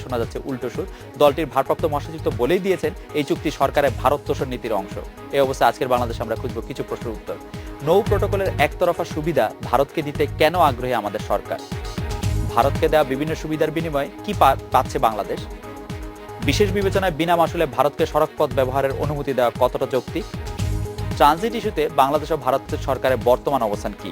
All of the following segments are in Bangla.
শোনা যাচ্ছে উল্টো সুর। দলটির ভারপ্রাপ্ত মহাসচিব তো বলেই দিয়েছেন এই চুক্তি সরকারের ভারত তোষণ নীতির অংশ। এই অবস্থায় আজকের বাংলাদেশে আমরা খুঁজব কিছু প্রশ্নের উত্তর। নৌ প্রটোকলের একতরফা সুবিধা ভারতকে দিতে কেন আগ্রহী আমাদের সরকার? ভারতকে দেওয়া বিভিন্ন সুবিধার বিনিময়ে কি পাচ্ছে বাংলাদেশ? বিশেষ বিবেচনায় বিনা মাসুলে ভারতকে সড়কপথ ব্যবহারের অনুমতি দেওয়া কতটা যৌক্তিক? ট্রানজিট ইস্যুতে বাংলাদেশ ও ভারতের সরকারের বর্তমান অবস্থান কি?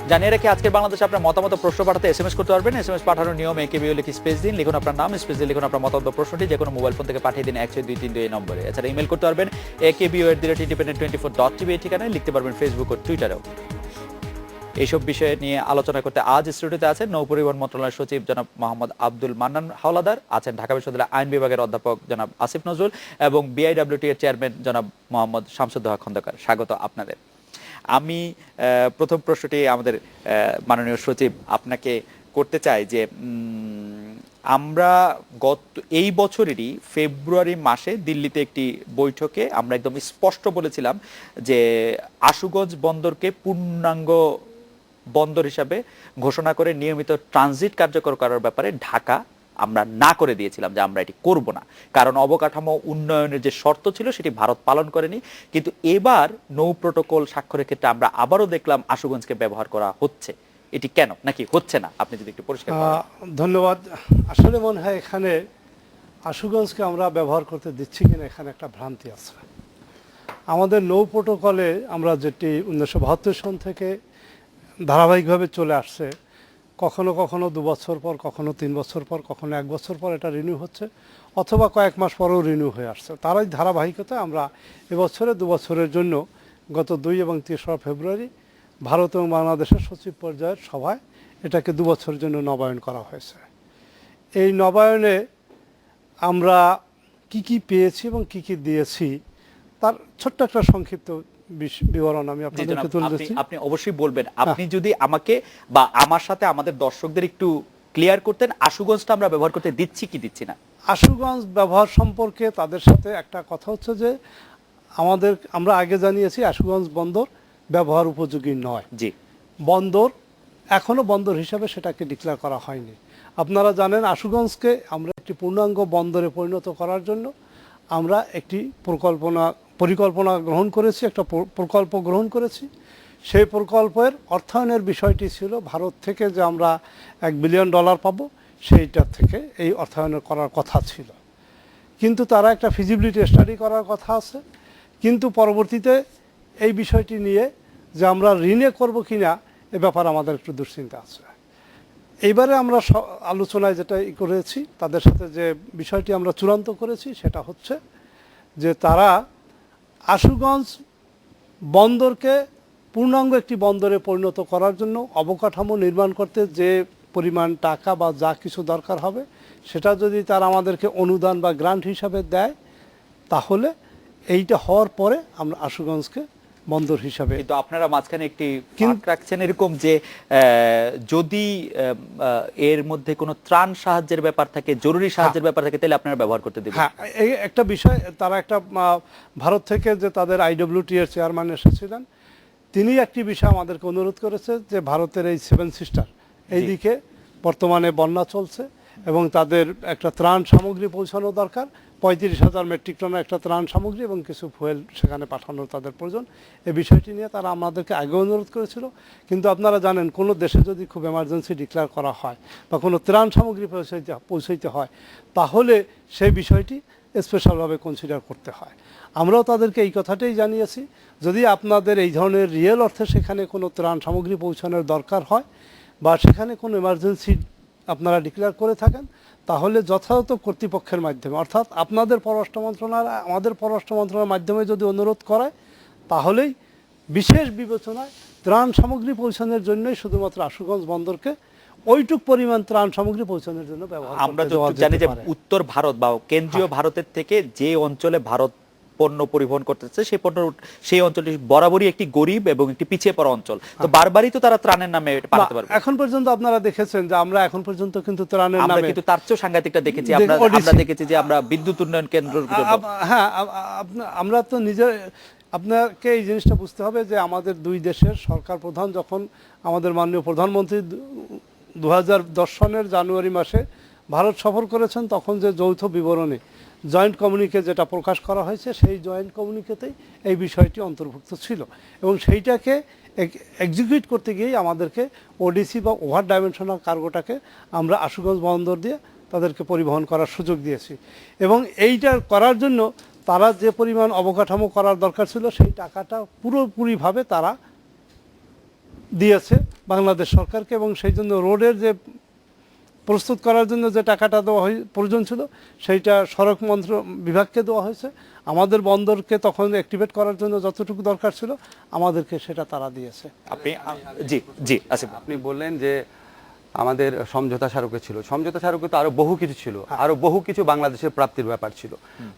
জানিয়ে রেখে আজকের বাংলাদেশে আপনার মতামত প্রশ্ন পাঠাতে এসএমএস করতে পারবেন। এসএমএস পাঠানোর নিয়ম একেবিও লিখে স্পেস দিন, লিখুন আপনার নাম, স্পেস দিয়ে লিখুন আপনার মতামত প্রশ্নটি যে কোনো মোবাইল ফোন থেকে পাঠিয়ে দিন 16232 এই নম্বরে। এছাড়া ইমেল করতে পারবেন akbo@independent24.tv এই ঠিকানায়, লিখতে পারবেন ফেসবুক ও টুইটারেও। এইসব বিষয়ে নিয়ে আলোচনা করতে আজ স্টুডিওতে আছেন নৌ পরিবহন মন্ত্রণালয়ের সচিব জনাব মোহাম্মদ আব্দুল মান্নান হাওলাদার, আছেন ঢাকা বিশ্ববিদ্যালয়ের আইন বিভাগের অধ্যাপক জনাব আসিফ নজরুল এবং বিআইডব্লিউটি এর চেয়ারম্যান জনাব মোহাম্মদ শামসুদ্দোহা খন্দকার। স্বাগত আপনাদের। আমি প্রথম প্রশ্নটি আমাদের মাননীয় সচিব আপনাকে করতে চাই যে আমরা এই বছরেরই ফেব্রুয়ারি মাসে দিল্লিতে একটি বৈঠকে আমরা একদম স্পষ্ট বলেছিলাম যে আশুগঞ্জ বন্দরকে পূর্ণাঙ্গ বন্দর হিসাবে ঘোষণা করে নিয়মিত ট্রানজিট কার্যকর করার ব্যাপারে ঢাকা আমরা না করে দিয়েছিলাম যে আমরা এটি করব না, কারণ অবকাঠামো উন্নয়নের যে শর্ত ছিল সেটি ভারত পালন করেনি। কিন্তু এবার নৌ প্রটোকল স্বাক্ষরের ক্ষেত্রে আমরা আবারও দেখলাম আশুগঞ্জকে ব্যবহার করা হচ্ছে। এটি কেন, নাকি হচ্ছে না, আপনি যদি একটু পরিষ্কার করেন। ধন্যবাদ। আসলে মনে হয় এখানে আশুগঞ্জকে আমরা ব্যবহার করতে দিচ্ছি কিনা এখানে একটা ভ্রান্তি আছে। আমাদের নৌ প্রটোকলে আমরা যেটি 1972 সন থেকে ধারাবাহিকভাবে চলে আসছে, কখনো কখনো 2 বছর পর, কখনো 3 বছর পর, কখনো 1 বছর পর এটা রিনিউ হচ্ছে, অথবা কয়েক মাস পরেও রিনিউ হয়ে আসছে। তারই ধারাবাহিকতায় আমরা এবছরে 2 বছরের জন্য গত 2 এবং 3 ফেব্রুয়ারি ভারত এবং বাংলাদেশের সচিব পর্যায়ের সভায় এটাকে 2 বছরের জন্য নবায়ন করা হয়েছে। এই নবায়নে আমরা কি পেয়েছি এবং কি দিয়েছি তার ছোট্ট একটা সংক্ষিপ্ত বিবরণ আমি আপনাদেরকে তুলে দিচ্ছি। আপনি অবশ্যই বলবেন। আপনি যদি আমাকে বা আমার সাথে আমাদের দর্শকদের একটু ক্লিয়ার করতেন আশুগঞ্জটা আমরা ব্যবহার করতে দিচ্ছি কি দিচ্ছি না। আশুগঞ্জ ব্যবহার সম্পর্কে তাদের সাথে একটা কথা হচ্ছে যে আমরা আগে জানিয়েছি আশুগঞ্জ বন্দর ব্যবহার উপযোগী নয়। জি, বন্দর এখনো বন্দর হিসাবে সেটাকে ডিক্লেয়ার করা হয়নি। আপনারা জানেন আশুগঞ্জকে আমরা একটি পূর্ণাঙ্গ বন্দরে পরিণত করার জন্য আমরা একটি পরিকল্পনা গ্রহণ করেছি, একটা প্রকল্প গ্রহণ করেছি। সেই প্রকল্পের অর্থায়নের বিষয়টি ছিল ভারত থেকে যে আমরা $1 বিলিয়ন পাবো, সেইটার থেকে এই অর্থায়নের করার কথা ছিল। কিন্তু তারা একটা ফিজিবিলিটি স্টাডি করার কথা আছে, কিন্তু পরবর্তীতে এই বিষয়টি নিয়ে যে আমরা ঋণে করব কিনা এ ব্যাপারে আমাদের একটু দুশ্চিন্তা আছে। এইবারে আমরা আলোচনায় যেটা করেছি তাদের সাথে যে বিষয়টি আমরা চূড়ান্ত করেছি সেটা হচ্ছে যে তারা আশুগঞ্জ বন্দরকে পূর্ণাঙ্গ একটি বন্দরে পরিণত করার জন্য অবকাঠামো নির্মাণ করতে যে পরিমাণ টাকা বা যা কিছু দরকার হবে সেটা যদি তারা আমাদেরকে অনুদান বা গ্রান্ট হিসাবে দেয়, তাহলে এইটা হওয়ার পরে আমরা আশুগঞ্জকে বন্দর হিসাবে। কিন্তু আপনারা মাঝখানে একটি ফাঁক রাখছেন এরকম যে যদি এর মধ্যে কোনো ত্রাণ সাহায্যের ব্যাপার থাকে, জরুরি সাহায্যের ব্যাপার থাকে, তাহলে আপনারা ব্যবহার করতে দেবেন। হ্যাঁ, এই একটা বিষয় তারা একটা ভারত থেকে যে তাদের আইডব্লিউটি এর চেয়ারম্যান এসেছিলেন, তিনি একটি বিষয় আমাদেরকে অনুরোধ করেছে যে ভারতের এই 7 সিস্টার এইদিকে বর্তমানে বন্যা চলছে এবং তাদের একটা ত্রাণ সামগ্রী পৌঁছানো দরকার। 35,000 মেট্রিক টনের একটা ত্রাণ সামগ্রী এবং কিছু ফুয়েল সেখানে পাঠানোর তাদের প্রয়োজন। এই বিষয়টি নিয়ে তারা আমাদেরকে আগে অনুরোধ করেছিল। কিন্তু আপনারা জানেন কোনো দেশে যদি খুব এমার্জেন্সি ডিক্লেয়ার করা হয় বা কোনো ত্রাণ সামগ্রী পৌঁছাইতে হয়, তাহলে সেই বিষয়টি স্পেশালভাবে কনসিডার করতে হয়। আমরাও তাদেরকে এই কথাটাই জানিয়েছি, যদি আপনাদের এই ধরনের রিয়েল অর্থে সেখানে কোনো ত্রাণ সামগ্রী পৌঁছানোর দরকার হয় বা সেখানে কোনো এমার্জেন্সি আপনারা ডিক্লেয়ার করে থাকেন, তাহলে যথাযথ কর্তৃপক্ষের মাধ্যমে, অর্থাৎ আপনাদের পররাষ্ট্র মন্ত্রণালয় আমাদের পররাষ্ট্র মন্ত্রণালয়ের মাধ্যমে যদি অনুরোধ করায়, তাহলেই বিশেষ বিবেচনায় ত্রাণ সামগ্রী পৌঁছানোর জন্যই শুধুমাত্র আশুগঞ্জ বন্দরকে ওইটুক পরিমাণ ত্রাণ সামগ্রী পৌঁছানোর জন্য ব্যবহার করা। আমরা তো জানি যে উত্তর ভারত বা কেন্দ্রীয় ভারতের থেকে যে অঞ্চলে ভারত পণ্য পরিবহন করতেছে সেই অঞ্চলটি বরাবরই একটি গরিব এবং একটি পিছিয়ে পড়া অঞ্চল, তো বারবারই তো তারা ত্রাণের নামে পাঠাতে পারবে। এখন পর্যন্ত আপনারা দেখেছেন যে আমরা এখন পর্যন্ত কিন্তু ত্রাণের নামে কিন্তু তার চেয়েও সাংঘাতিকটা দেখেছি। আমরা দেখেছি যে আমরা বিদ্যুৎ উন্নয়ন কেন্দ্র, হ্যাঁ, আমরা তো আপনাকে এই জিনিসটা বুঝতে হবে যে আমাদের দুই দেশের সরকার প্রধান যখন আমাদের মাননীয় প্রধানমন্ত্রী 2010 সনের জানুয়ারি মাসে ভারত সফর করেছেন, তখন যে যৌথ বিবরণী জয়েন্ট কমিউনিকে যেটা প্রকাশ করা হয়েছে, সেই জয়েন্ট কমিউনিকেতেই এই বিষয়টি অন্তর্ভুক্ত ছিল এবং সেইটাকে এক্সিকিউট করতে গিয়েই আমাদেরকে ওডিসি বা ওভার ডাইমেনশনাল কার্গোটাকে আমরা আশুগঞ্জ বন্দর দিয়ে তাদেরকে পরিবহন করার সুযোগ দিয়েছি এবং এইটা করার জন্য তারা যে পরিমাণ অবকাঠামো করার দরকার ছিল সেই টাকাটা পুরোপুরিভাবে তারা দিয়েছে বাংলাদেশ সরকারকে এবং সেই জন্য রোডের যে প্রস্তুত করার জন্য যে টাকাটা দেওয়া প্রয়োজন ছিল সেইটা সড়ক মন্ত্র বিভাগকে দেওয়া হয়েছে। আমাদের বন্দরকে তখন অ্যাক্টিভেট করার জন্য যতটুকু দরকার ছিল আমাদেরকে সেটা তারা দিয়েছে। আপনি জি জি আসিফ, আপনি বললেন যে আমাদের সমঝোতা স্মারকে ছিল, সমঝোতা স্মারকে তো আরো বহু কিছু ছিল, আরো বহু কিছু বাংলাদেশের প্রাপ্তির ব্যাপার ছিল।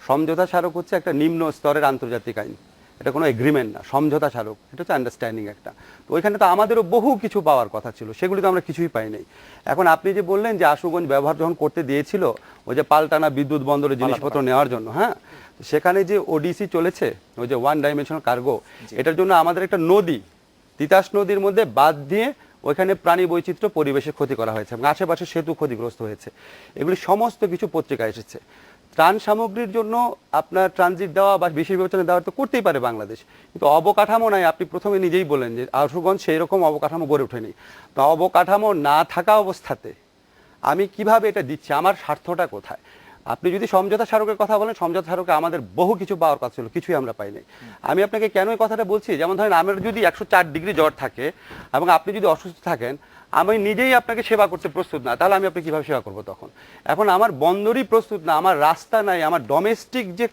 সমঝোতা স্মারক হচ্ছে একটা নিম্ন স্তরের আন্তর্জাতিক আইন, এটা কোনো এগ্রিমেন্ট না। সমঝোতা স্মারক এটা হচ্ছে আন্ডারস্ট্যান্ডিং একটা। তো ওইখানে তো আমাদেরও বহু কিছু পাওয়ার কথা ছিল, সেগুলি তো আমরা কিছুই পাই নাই। এখন আপনি যে বললেন যে আশুগঞ্জ ব্যবহার যখন করতে দিয়েছিল ওই যে পাল্টানা বিদ্যুৎ বন্দরের জিনিসপত্র নেওয়ার জন্য, হ্যাঁ, সেখানে যে ওডিসি চলেছে ওই যে ওয়ান ডাইমেনশনাল কার্গো, এটার জন্য আমাদের একটা নদী তিতাস নদীর মধ্যে বাদ দিয়ে ওইখানে প্রাণী বৈচিত্র্য পরিবেশের ক্ষতি করা হয়েছে এবং আশেপাশে সেতু ক্ষতিগ্রস্ত হয়েছে। এগুলি সমস্ত কিছু পত্রিকায় এসেছে। ত্রাণ সামগ্রীর জন্য আপনার ট্রানজিট দেওয়া বা বিশেষ বিবেচনা দেওয়া তো করতেই পারে বাংলাদেশ, কিন্তু অবকাঠামো নাই। আপনি প্রথমে নিজেই বলেন যে আশুগঞ্জ সেই রকম অবকাঠামো গড়ে ওঠেনি। তো অবকাঠামো না থাকা অবস্থাতে আমি কিভাবে এটা দিচ্ছি, আমার স্বার্থটা কোথায়? আপনি যদি সমঝোতা স্মারকের কথা বলেন, সমঝোতা স্মারকে আমাদের বহু কিছু পাওয়ার কথা ছিল, কিছুই আমরা পাই নাই। আমি আপনাকে কেন এই কথাটা বলছি, যেমন ধরেন আমার যদি 104 ডিগ্রি জ্বর থাকে এবং আপনি যদি অসুস্থ থাকেন, আমি নিজেই আপনাকে সেবা করতে প্রস্তুত না, তাহলে আমি আপনাকে কীভাবে সেবা করবো তখন? এখন আমার বন্দরই প্রস্তুত না, আমার রাস্তা নাই, আমার ডোমেস্টিক যে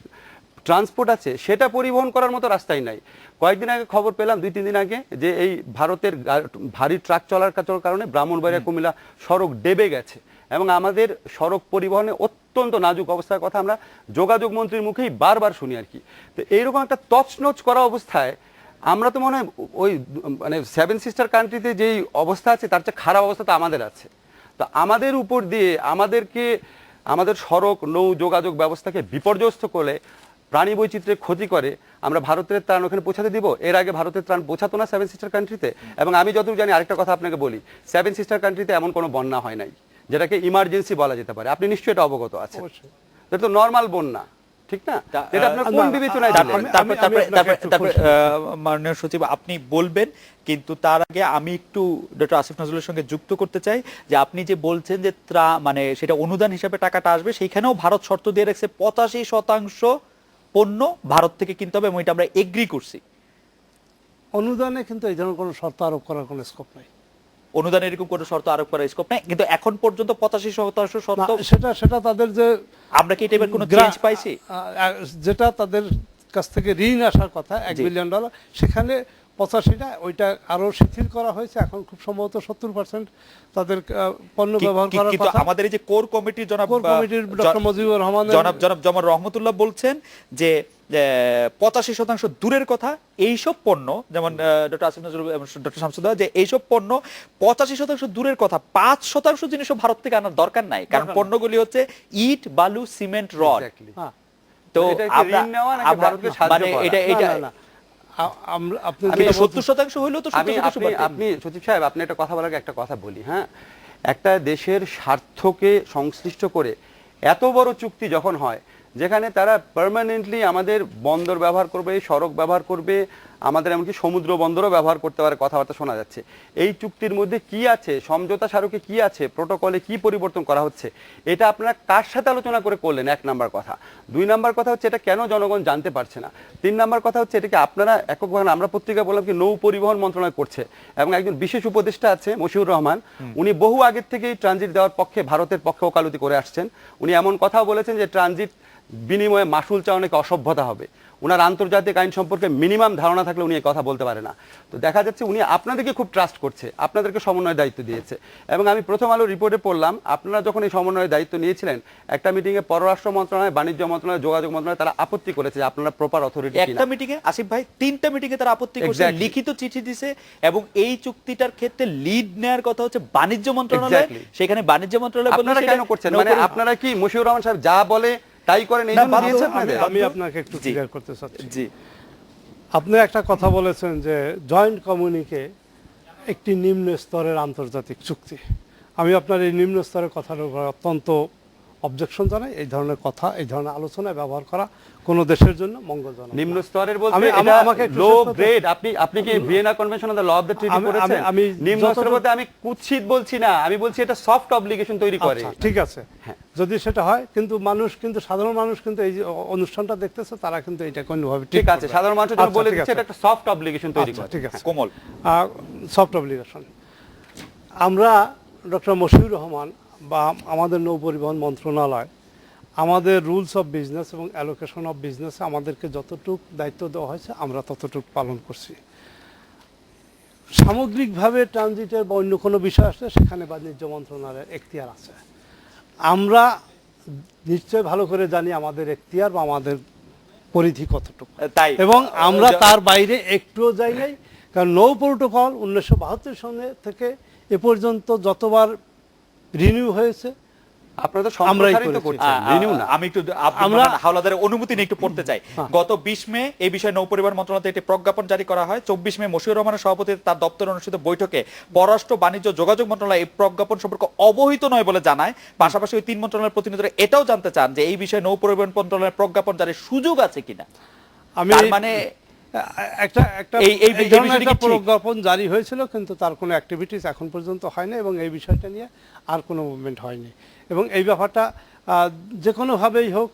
ট্রান্সপোর্ট আছে সেটা পরিবহন করার মতো রাস্তাই নাই। কয়েকদিন আগে খবর পেলাম, 2-3 দিন আগে, যে এই ভারতের ভারী ট্রাক চলার কারণে ব্রাহ্মণবাড়িয়া কুমিল্লা সড়ক ডেবে গেছে এবং আমাদের সড়ক পরিবহনে অত্যন্ত নাজুক অবস্থার কথা আমরা যোগাযোগ মন্ত্রীর মুখেই বারবার শুনি আর কি। তো এইরকম একটা তছনছ করা অবস্থায় আমরা তো মনে হয় ওই মানে 7 সিস্টার কান্ট্রিতে যেই অবস্থা আছে তার চেয়ে খারাপ অবস্থা তো আমাদের আছে। তো আমাদের উপর দিয়ে আমাদেরকে আমাদের সড়ক নৌ যোগাযোগ ব্যবস্থাকে বিপর্যস্ত করে প্রাণী বৈচিত্র্যের ক্ষতি করে আমরা ভারতের ত্রাণ ওখানে পৌঁছাতে দিব? এর আগে ভারতের ত্রাণ পৌঁছাতো না 7 সিস্টার কান্ট্রিতে। এবং আমি যতটুকু জানি, আরেকটা কথা আপনাকে বলি, 7 সিস্টার কান্ট্রিতে এমন কোনো বন্যা হয় নাই যেটাকে ইমার্জেন্সি বলা যেতে পারে। আপনি নিশ্চয়ই এটা অবগত আছেন, এটা তো নর্মাল বন্যা, ঠিক না? এটা আপনার কোন বিবেচনায় দিলেন? তারপরে মাননীয় সচিব আপনি বলবেন, কিন্তু তার আগে আমি একটু ডক্টর আসিফ নজরুলের সঙ্গে যুক্ত করতে চাই যে আপনি যে বলছেন যে মানে সেটা অনুদান হিসেবে টাকাটা আসবে, সেইখানেও ভারত শর্ত দিয়ে রাখছে 85% পণ্য ভারত থেকে কিনতে হবে এবং এটা আমরা এগ্রি করছি। অনুদানে কিন্তু এই ধরনের কোনো শর্ত আরোপ করার কোনো স্কোপ নাই। অনুদানে এরকম কোনো শর্ত আরোপ করার স্কোপ নাই, কিন্তু এখন পর্যন্ত 85% শর্ত, সেটা তাদের যে আমরা কি এটা এবার কোনো চেঞ্জ পাইছি? যেটা তাদের কাছ থেকে ঋণ আসার কথা $1 বিলিয়ন, সেখানে 85টা ওইটা আরো শিথিল করা হয়েছে। এখন খুব সম্ভবত 70% তাদের পণ্য ব্যবহার করার কথা। আমাদের এই যে কোর কমিটির ডক্টর মুজিবুর রহমান জনাব রহমতুল্লাহ বলছেন যে 85% দূরের কথা, এইসব পণ্য যেমন ডক্টর আসিফ নজরুল এবং ডক্টর শামসুদ্দোহা, যে এইসব পণ্য 85% দূরের কথা, 5% জিনিসও ভারত থেকে আনার দরকার নাই, কারণ পণ্যগুলি হচ্ছে ইট, বালু, সিমেন্ট, রড। তো মানে এটা আপনি সচিব সাহেব, আপনি একটা কথা বলার একটা কথা বলি, হ্যাঁ, একটা দেশের স্বার্থকে সংশ্লিষ্ট করে এত বড় চুক্তি যখন হয়, যেখানে তারা পার্মানেন্টলি আমাদের বন্দর ব্যবহার করবে, সড়ক ব্যবহার করবে, আমাদের এমনকি সমুদ্র বন্দরও ব্যবহার করতে পারে, কথাবার্তা শোনা যাচ্ছে। এই চুক্তির মধ্যে কি আছে, সমঝোতা স্মারকে কি আছে, প্রোটোকলে কি পরিবর্তন করা হচ্ছে, এটা আপনারা কার সাথে আলোচনা করে করলেন? 1 নাম্বার কথা। 2 নাম্বার কথা হচ্ছে এটা কেন জনগণ জানতে পারছে না? 3 নাম্বার কথা হচ্ছে এটাকে আপনারা এককভাবে, আমরা পত্রিকা বললাম কি নৌ পরিবহন মন্ত্রণালয় করছে এবং একজন বিশেষ উপদেষ্টা আছে মশিউর রহমান, উনি বহু আগের থেকেই ট্রানজিট দেওয়ার পক্ষে, ভারতের পক্ষে ওকালতি করে আসছেন। উনি এমন কথাও বলেছেন যে ট্রানজিট বিনিময়ে মাসুল চাওয়া নাকি অসভ্যতা হবে। উনার আন্তর্জাতিক আইন সম্পর্কে মিনিমাম ধারণা থাকলে উনি এই কথা বলতে পারে না। তো দেখা যাচ্ছে উনি আপনাদেরকে খুব ট্রাস্ট করছে, আপনাদেরকে সমন্বয়ের দায়িত্ব দিয়েছে। এবং আমি প্রথম আলো রিপোর্টে পড়লাম, আপনারা যখন এই সমন্বয়ের দায়িত্ব নিয়েছিলেন, একটা মিটিংয়ে পররাষ্ট্র মন্ত্রণালয়, বাণিজ্য মন্ত্রণালয়, যোগাযোগ মন্ত্রণালয় তারা আপত্তি করেছে যে আপনারা প্রপার অথরিটি কিনা। একটা মিটিংয়ে আসিফ ভাই 3টা মিটিংয়ে তারা আপত্তি করেছে, লিখিত চিঠি দিয়েছে, এবং এই চুক্তিটার ক্ষেত্রে লিড নেয়ার কথা হচ্ছে বাণিজ্য মন্ত্রণালয়। সেখানে বাণিজ্য মন্ত্রণালয় বলল আপনারা কেন করছেন? মানে আপনারা কি মশিউর রহমান সাহেব যা বলে তাই করেন? এই জন্য দিয়েছে আপনাদের? আমি আপনাকে একটু ক্লিয়ার করতে চাচ্ছি। জি, আপনি একটা কথা বলেছেন যে জয়েন্ট কমিউনিকে একটি নিম্ন স্তরের আন্তর্জাতিক চুক্তি। আমি আপনার এই নিম্ন স্তরের কথার উপর অত্যন্ত অবজেকশন জানাই। এই ধরনের কথা, এই ধরনের আলোচনায় ব্যবহার করা কোনো দেশের জন্য মঙ্গলজনক নিম্ন না। স্তরের বলতে আমি- এটা আমাকে একটু লো শেষ করতে- গ্রেড। আপনি কি Vienna convention of the law of the treaty আমি- পড়েছেন? আমি নিম্ন যতটুকু- স্তরের বলতে আমি কুৎসিত বলছি না, আমি বলছি এটা সফট অব্লিগেশন তৈরি করে। আচ্ছা, ঠিক আছে, হ্যাঁ। যদি সেটা হয়, কিন্তু সাধারণ মানুষ কিন্তু এই যে অনুষ্ঠানটা দেখতেছে, তারা কিন্তু এটা কোনোভাবে ঠিক আছে, করবে না। সাধারণ মানুষের জন্য আচ্ছা, বলে ঠিক দিচ্ছে আছে। এটা একটা সফট অব্লিগেশন তৈরি আচ্ছা, করে। ঠিক আছে। কোমল। Soft obligation. আমরা ডক্টর মশিউর রহমান বা আমাদের নৌ পরিবহন মন্ত্রণালয় আমাদের রুলস অফ বিজনেস এবং অ্যালোকেশন অফ বিজনেসে আমাদেরকে যতটুকু দায়িত্ব দেওয়া হয়েছে আমরা ততটুকু পালন করছি। সামগ্রিকভাবে ট্রানজিটের বা অন্য কোনো বিষয় আসলে সেখানে বাণিজ্য মন্ত্রণালয়ের এখতিয়ার আছে। আমরা নিশ্চয় ভালো করে জানি আমাদের এখতিয়ার বা আমাদের পরিধি কতটুকু, তাই এবং আমরা তার বাইরে একটুও যাই নাই। কারণ নৌ প্রোটোকল 1972 সনে থেকে এ পর্যন্ত যতবার রিনিউ হয়েছে আপনারা তো আমরাই সম্প্রসারিত করেছি। করছেন, রিনিউ না। আমি একটু আমরা- হাওলাদারের অনুমতি নিয়ে একটু পড়তে চাই। গত 20 মে এই বিষয়ে নৌ পরিবহন মন্ত্রণালয় একটি প্রজ্ঞাপন জারি করা হয়। 24 মে মশিউর রহমানের সভাপতিত্বে তার দপ্তরে অনুষ্ঠিত বৈঠকে পররাষ্ট্র বাণিজ্য যোগাযোগ মন্ত্রণালয় এই প্রজ্ঞাপন সম্পর্কে অবহিত নয় বলে জানায়। পাশাপাশি ওই 3 মন্ত্রণালয়ের প্রতিনিধিরা এটাও জানতে চান যে এই বিষয়ে নৌ পরিবহন মন্ত্রণালয়ের প্রজ্ঞাপন জারির সুযোগ আছে কিনা। আমি তার মানে একটা এই ধরনের বিষয়টি একটা কি ঠিক? প্রজ্ঞাপন জারি হয়েছিল, কিন্তু তার কোনো অ্যাক্টিভিটিস এখন পর্যন্ত হয় না, এবং এই বিষয়টা নিয়ে আর কোনো মুভমেন্ট হয়নি। এবং এই ব্যাপারটা যে কোনোভাবেই হোক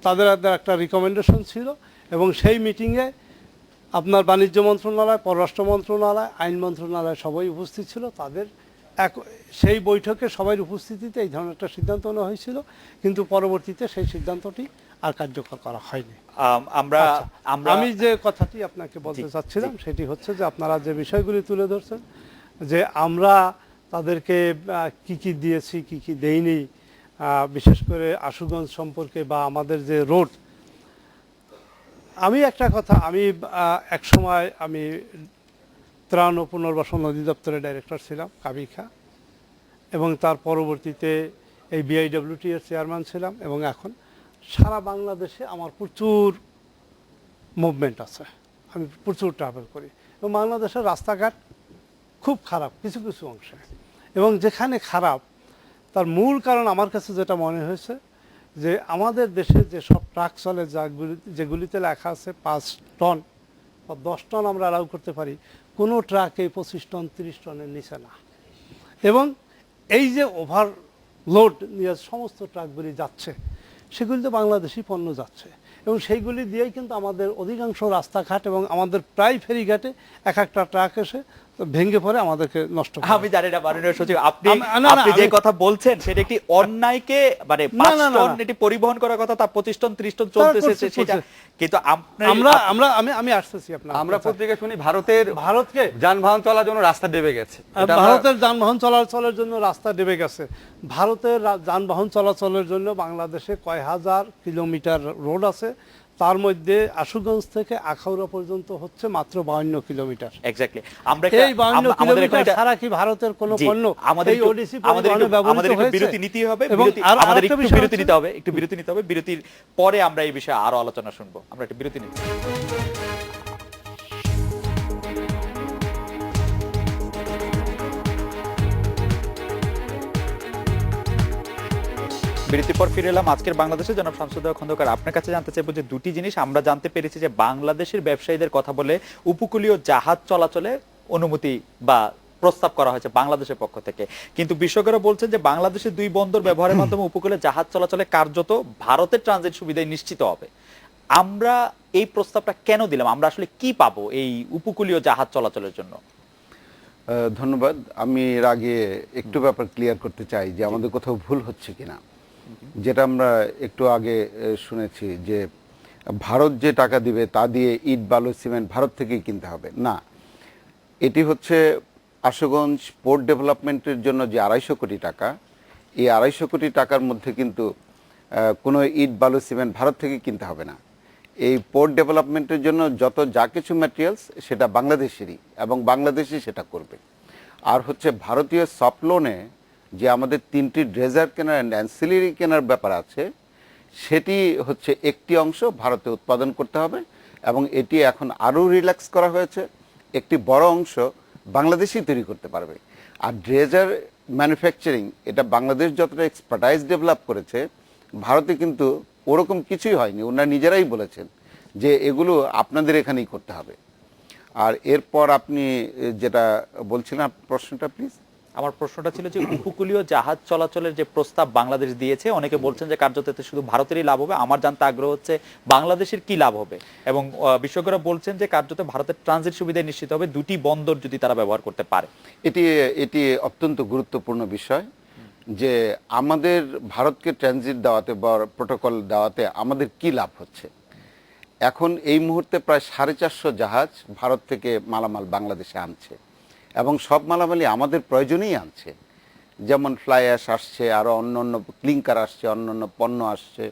তাদের একটা রিকমেন্ডেশন ছিল, এবং সেই মিটিংয়ে আপনার বাণিজ্য মন্ত্রণালয়, পররাষ্ট্র মন্ত্রণালয়, আইন মন্ত্রণালয় সবাই উপস্থিত ছিল। তাদের সেই বৈঠকে সবার উপস্থিতিতে এই ধরনের একটা সিদ্ধান্ত নেওয়া হয়েছিল, কিন্তু পরবর্তীতে সেই সিদ্ধান্তটি আর কার্যকর করা হয়নি। আমরা আচ্ছা, আমি যে কথাটি আপনাকে বলতে চাচ্ছিলাম সেটি হচ্ছে যে আপনারা যে বিষয়গুলি তুলে ধরছেন, যে আমরা তাদেরকে কি কি দিয়েছি, কি কি দেইনি, বিশেষ করে আশুগঞ্জ সম্পর্কে বা আমাদের যে রোড। আমি একটা কথা, আমি এক সময় আমি ত্রাণ ও পুনর্বাসন অধিদপ্তরের ডাইরেক্টর ছিলাম কাবিখা, এবং তার পরবর্তীতে এই বিআইডব্লিউটি এর চেয়ারম্যান ছিলাম, এবং এখন সারা বাংলাদেশে আমার প্রচুর মুভমেন্ট আছে, আমি প্রচুর ট্রাভেল করি, এবং বাংলাদেশের রাস্তাঘাট খুব খারাপ কিছু কিছু অংশে, এবং যেখানে খারাপ তার মূল কারণ আমার কাছে যেটা মনে হয়েছে, যে আমাদের দেশে যে সব ট্রাক চলে যেগুলিতে লেখা আছে 5 টন বা 10 টন আমরা অ্যালাউ করতে পারি, কোনো ট্রাকে 25 টন 30 টনের নিচে না। এবং এই যে ওভারলোড নিয়ে সমস্ত ট্রাকগুলি যাচ্ছে, সেগুলিতে বাংলাদেশি পণ্য যাচ্ছে, এবং সেইগুলি দিয়েই কিন্তু আমাদের অধিকাংশ রাস্তাঘাট এবং আমাদের প্রায় ফেরিঘাটে এক একটা ট্রাক এসে ভেঙে পড়ে আমাদেরকে নষ্ট করে। আমি জানি না মাননীয় সচিব, আপনি না, আপনি যে আমি- কথা বলছেন সেটা একটি অন্যায়কে মানে না, 5 না, না, টন না। এটি পরিবহন করার কথা, তা 25 টন 30 টন চলতেছে করছে, সেটা, করছে। কিন্তু আমি আসতেছি আপনার আমরা কথায়। পত্রিকা শুনি ভারতকে ভারতকে যানবাহন চলার জন্য রাস্তা দেবে গেছে। এটা আমরা- ভারতের যানবাহন চলাচলের জন্য রাস্তা দেবে গেছে। ভারতের যানবাহন চলাচলের জন্য বাংলাদেশে কয় হাজার কিলোমিটার রোড আছে, তার মধ্যে আশুগঞ্জ থেকে আখাউড়া পর্যন্ত হচ্ছে মাত্র 52 কিলোমিটার। এক্স্যাক্টলি আমরা এই 52 কিলোমিটার ছাড়া কি ভারতের কোনো পণ্য এই ওডিসি পরিবহনে ব্যবহৃত হয়েছে? বিরতি নিতে হবে, এবং আমাদের আরেকটা একটু বিষয় বিরতি হচ্ছে- নিতে হবে, একটু বিরতি নিতে হবে। বিরতির পরে আমরা এই বিষয়ে আরো আলোচনা শুনবো। আমরা একটু বিরতি নিচ্ছি। বিরতির পর ফিরে এলাম। আজকের বাংলাদেশে জনাব শামসুদ্দৌলা খন্দকার, আপনার কাছে জানতে চাইবো যে দুটি জিনিস আমরা জানতে পেরেছি, যে বাংলাদেশের ব্যবসায়ীদের কথা বলে উপকূলীয় জাহাজ চলাচলে অনুমতি বা প্রস্তাব করা হয়েছে বাংলাদেশের পক্ষ থেকে, কিন্তু বিশেষজ্ঞরা বলছেন যে বাংলাদেশের 2 বন্দর ব্যবহারের মাধ্যমে উপকূলে জাহাজ চলাচলে কার্যত ভারতের ট্রানজিট সুবিধায় নিশ্চিত হবে। আমরা এই প্রস্তাবটা কেন দিলাম? আমরা আসলে কি পাবো এই উপকূলীয় জাহাজ চলাচলের জন্য? ধন্যবাদ। আমি এর আগে একটু ব্যাপার ক্লিয়ার করতে চাই যে আমাদের কোথাও ভুল হচ্ছে কিনা। যেটা আমরা একটু আগে শুনেছি যে ভারত যে টাকা দিবে তা দিয়ে ইট, বালু, সিমেন্ট ভারত থেকেই কিনতে হবে, না। এটি হচ্ছে আশুগঞ্জ পোর্ট ডেভেলপমেন্টের জন্য যে 250 কোটি টাকা, এই 250 কোটি টাকার মধ্যে কিন্তু কোনো ইট, বালু, সিমেন্ট ভারত থেকে কিনতে হবে না। এই পোর্ট ডেভেলপমেন্টের জন্য যত যা কিছু ম্যাটেরিয়ালস সেটা বাংলাদেশেরই, এবং বাংলাদেশই সেটা করবে। আর হচ্ছে ভারতীয় সফট লোনে যে আমাদের 3টি ড্রেজার কেনার অ্যান্ড অ্যান্সিলারি কেনার ব্যাপার আছে, সেটি হচ্ছে একটি অংশ ভারতে উৎপাদন করতে হবে, এবং এটি এখন আরও রিল্যাক্স করা হয়েছে, একটি বড় অংশ বাংলাদেশই তৈরি করতে পারবে। আর ড্রেজার ম্যানুফ্যাকচারিং, এটা বাংলাদেশ যতটা এক্সপার্টাইজ ডেভেলপ করেছে, ভারতে কিন্তু ওরকম কিছুই হয়নি। ওনারা নিজেরাই বলেছেন যে এগুলো আপনাদের এখানেই করতে হবে। আর এরপর আপনি যেটা বলছিলেন, প্রশ্নটা প্লিজ। আমার প্রশ্নটা ছিল যে উপকূলীয় জাহাজ চলাচলের যে প্রস্তাব বাংলাদেশ দিয়েছে, অনেকে বলছেন যে কার্যত এতে শুধু ভারতেরই লাভ হবে। আমার জানতে আগ্রহ হচ্ছে বাংলাদেশের কি লাভ হবে, এবং বিশেষজ্ঞরা বলছেন যে কার্যত ভারতের ট্রানজিট সুবিধা নিশ্চিত হবে দুটি বন্দর যদি তারা ব্যবহার করতে পারে। এটি অত্যন্ত গুরুত্বপূর্ণ বিষয় যে আমাদের ভারতকে ট্রানজিট দেওয়াতে বা প্রোটোকল দেওয়াতে আমাদের কি লাভ হচ্ছে। এখন এই মুহূর্তে প্রায় 450 জাহাজ ভারত থেকে মালামাল বাংলাদেশে আনছে, এবং সব মালামালই আমাদের প্রয়োজনেই আনছে। যেমন ফ্লাই অ্যাশ আসছে, আরও অন্য অন্য ক্লিংকার আসছে, অন্য অন্য পণ্য আসছে,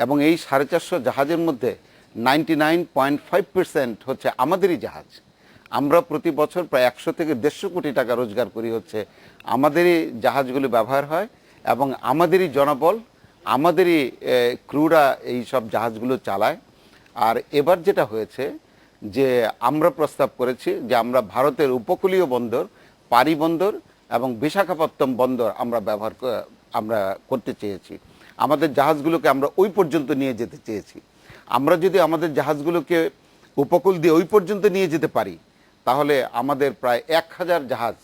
এবং এই 450 জাহাজের মধ্যে 99.5% হচ্ছে আমাদেরই জাহাজ। আমরা প্রতি বছর প্রায় 100 থেকে 150 কোটি টাকা রোজগার করি হচ্ছে আমাদেরই জাহাজগুলো ব্যবহার হয়, এবং আমাদেরই জনবল, আমাদেরই ক্রুরা এই সব জাহাজগুলো চালায়। আর এবার যেটা হয়েছে যে আমরা প্রস্তাব করেছি যে আমরা ভারতের উপকূলীয় বন্দর, পারি বন্দর এবং বিশাখাপত্তনম বন্দর আমরা করতে চেয়েছি। আমাদের জাহাজগুলোকে আমরা ওই পর্যন্ত নিয়ে যেতে চেয়েছি। আমরা যদি আমাদের জাহাজগুলোকে উপকূল দিয়ে ওই পর্যন্ত নিয়ে যেতে পারি, তাহলে আমাদের প্রায় 1000 জাহাজ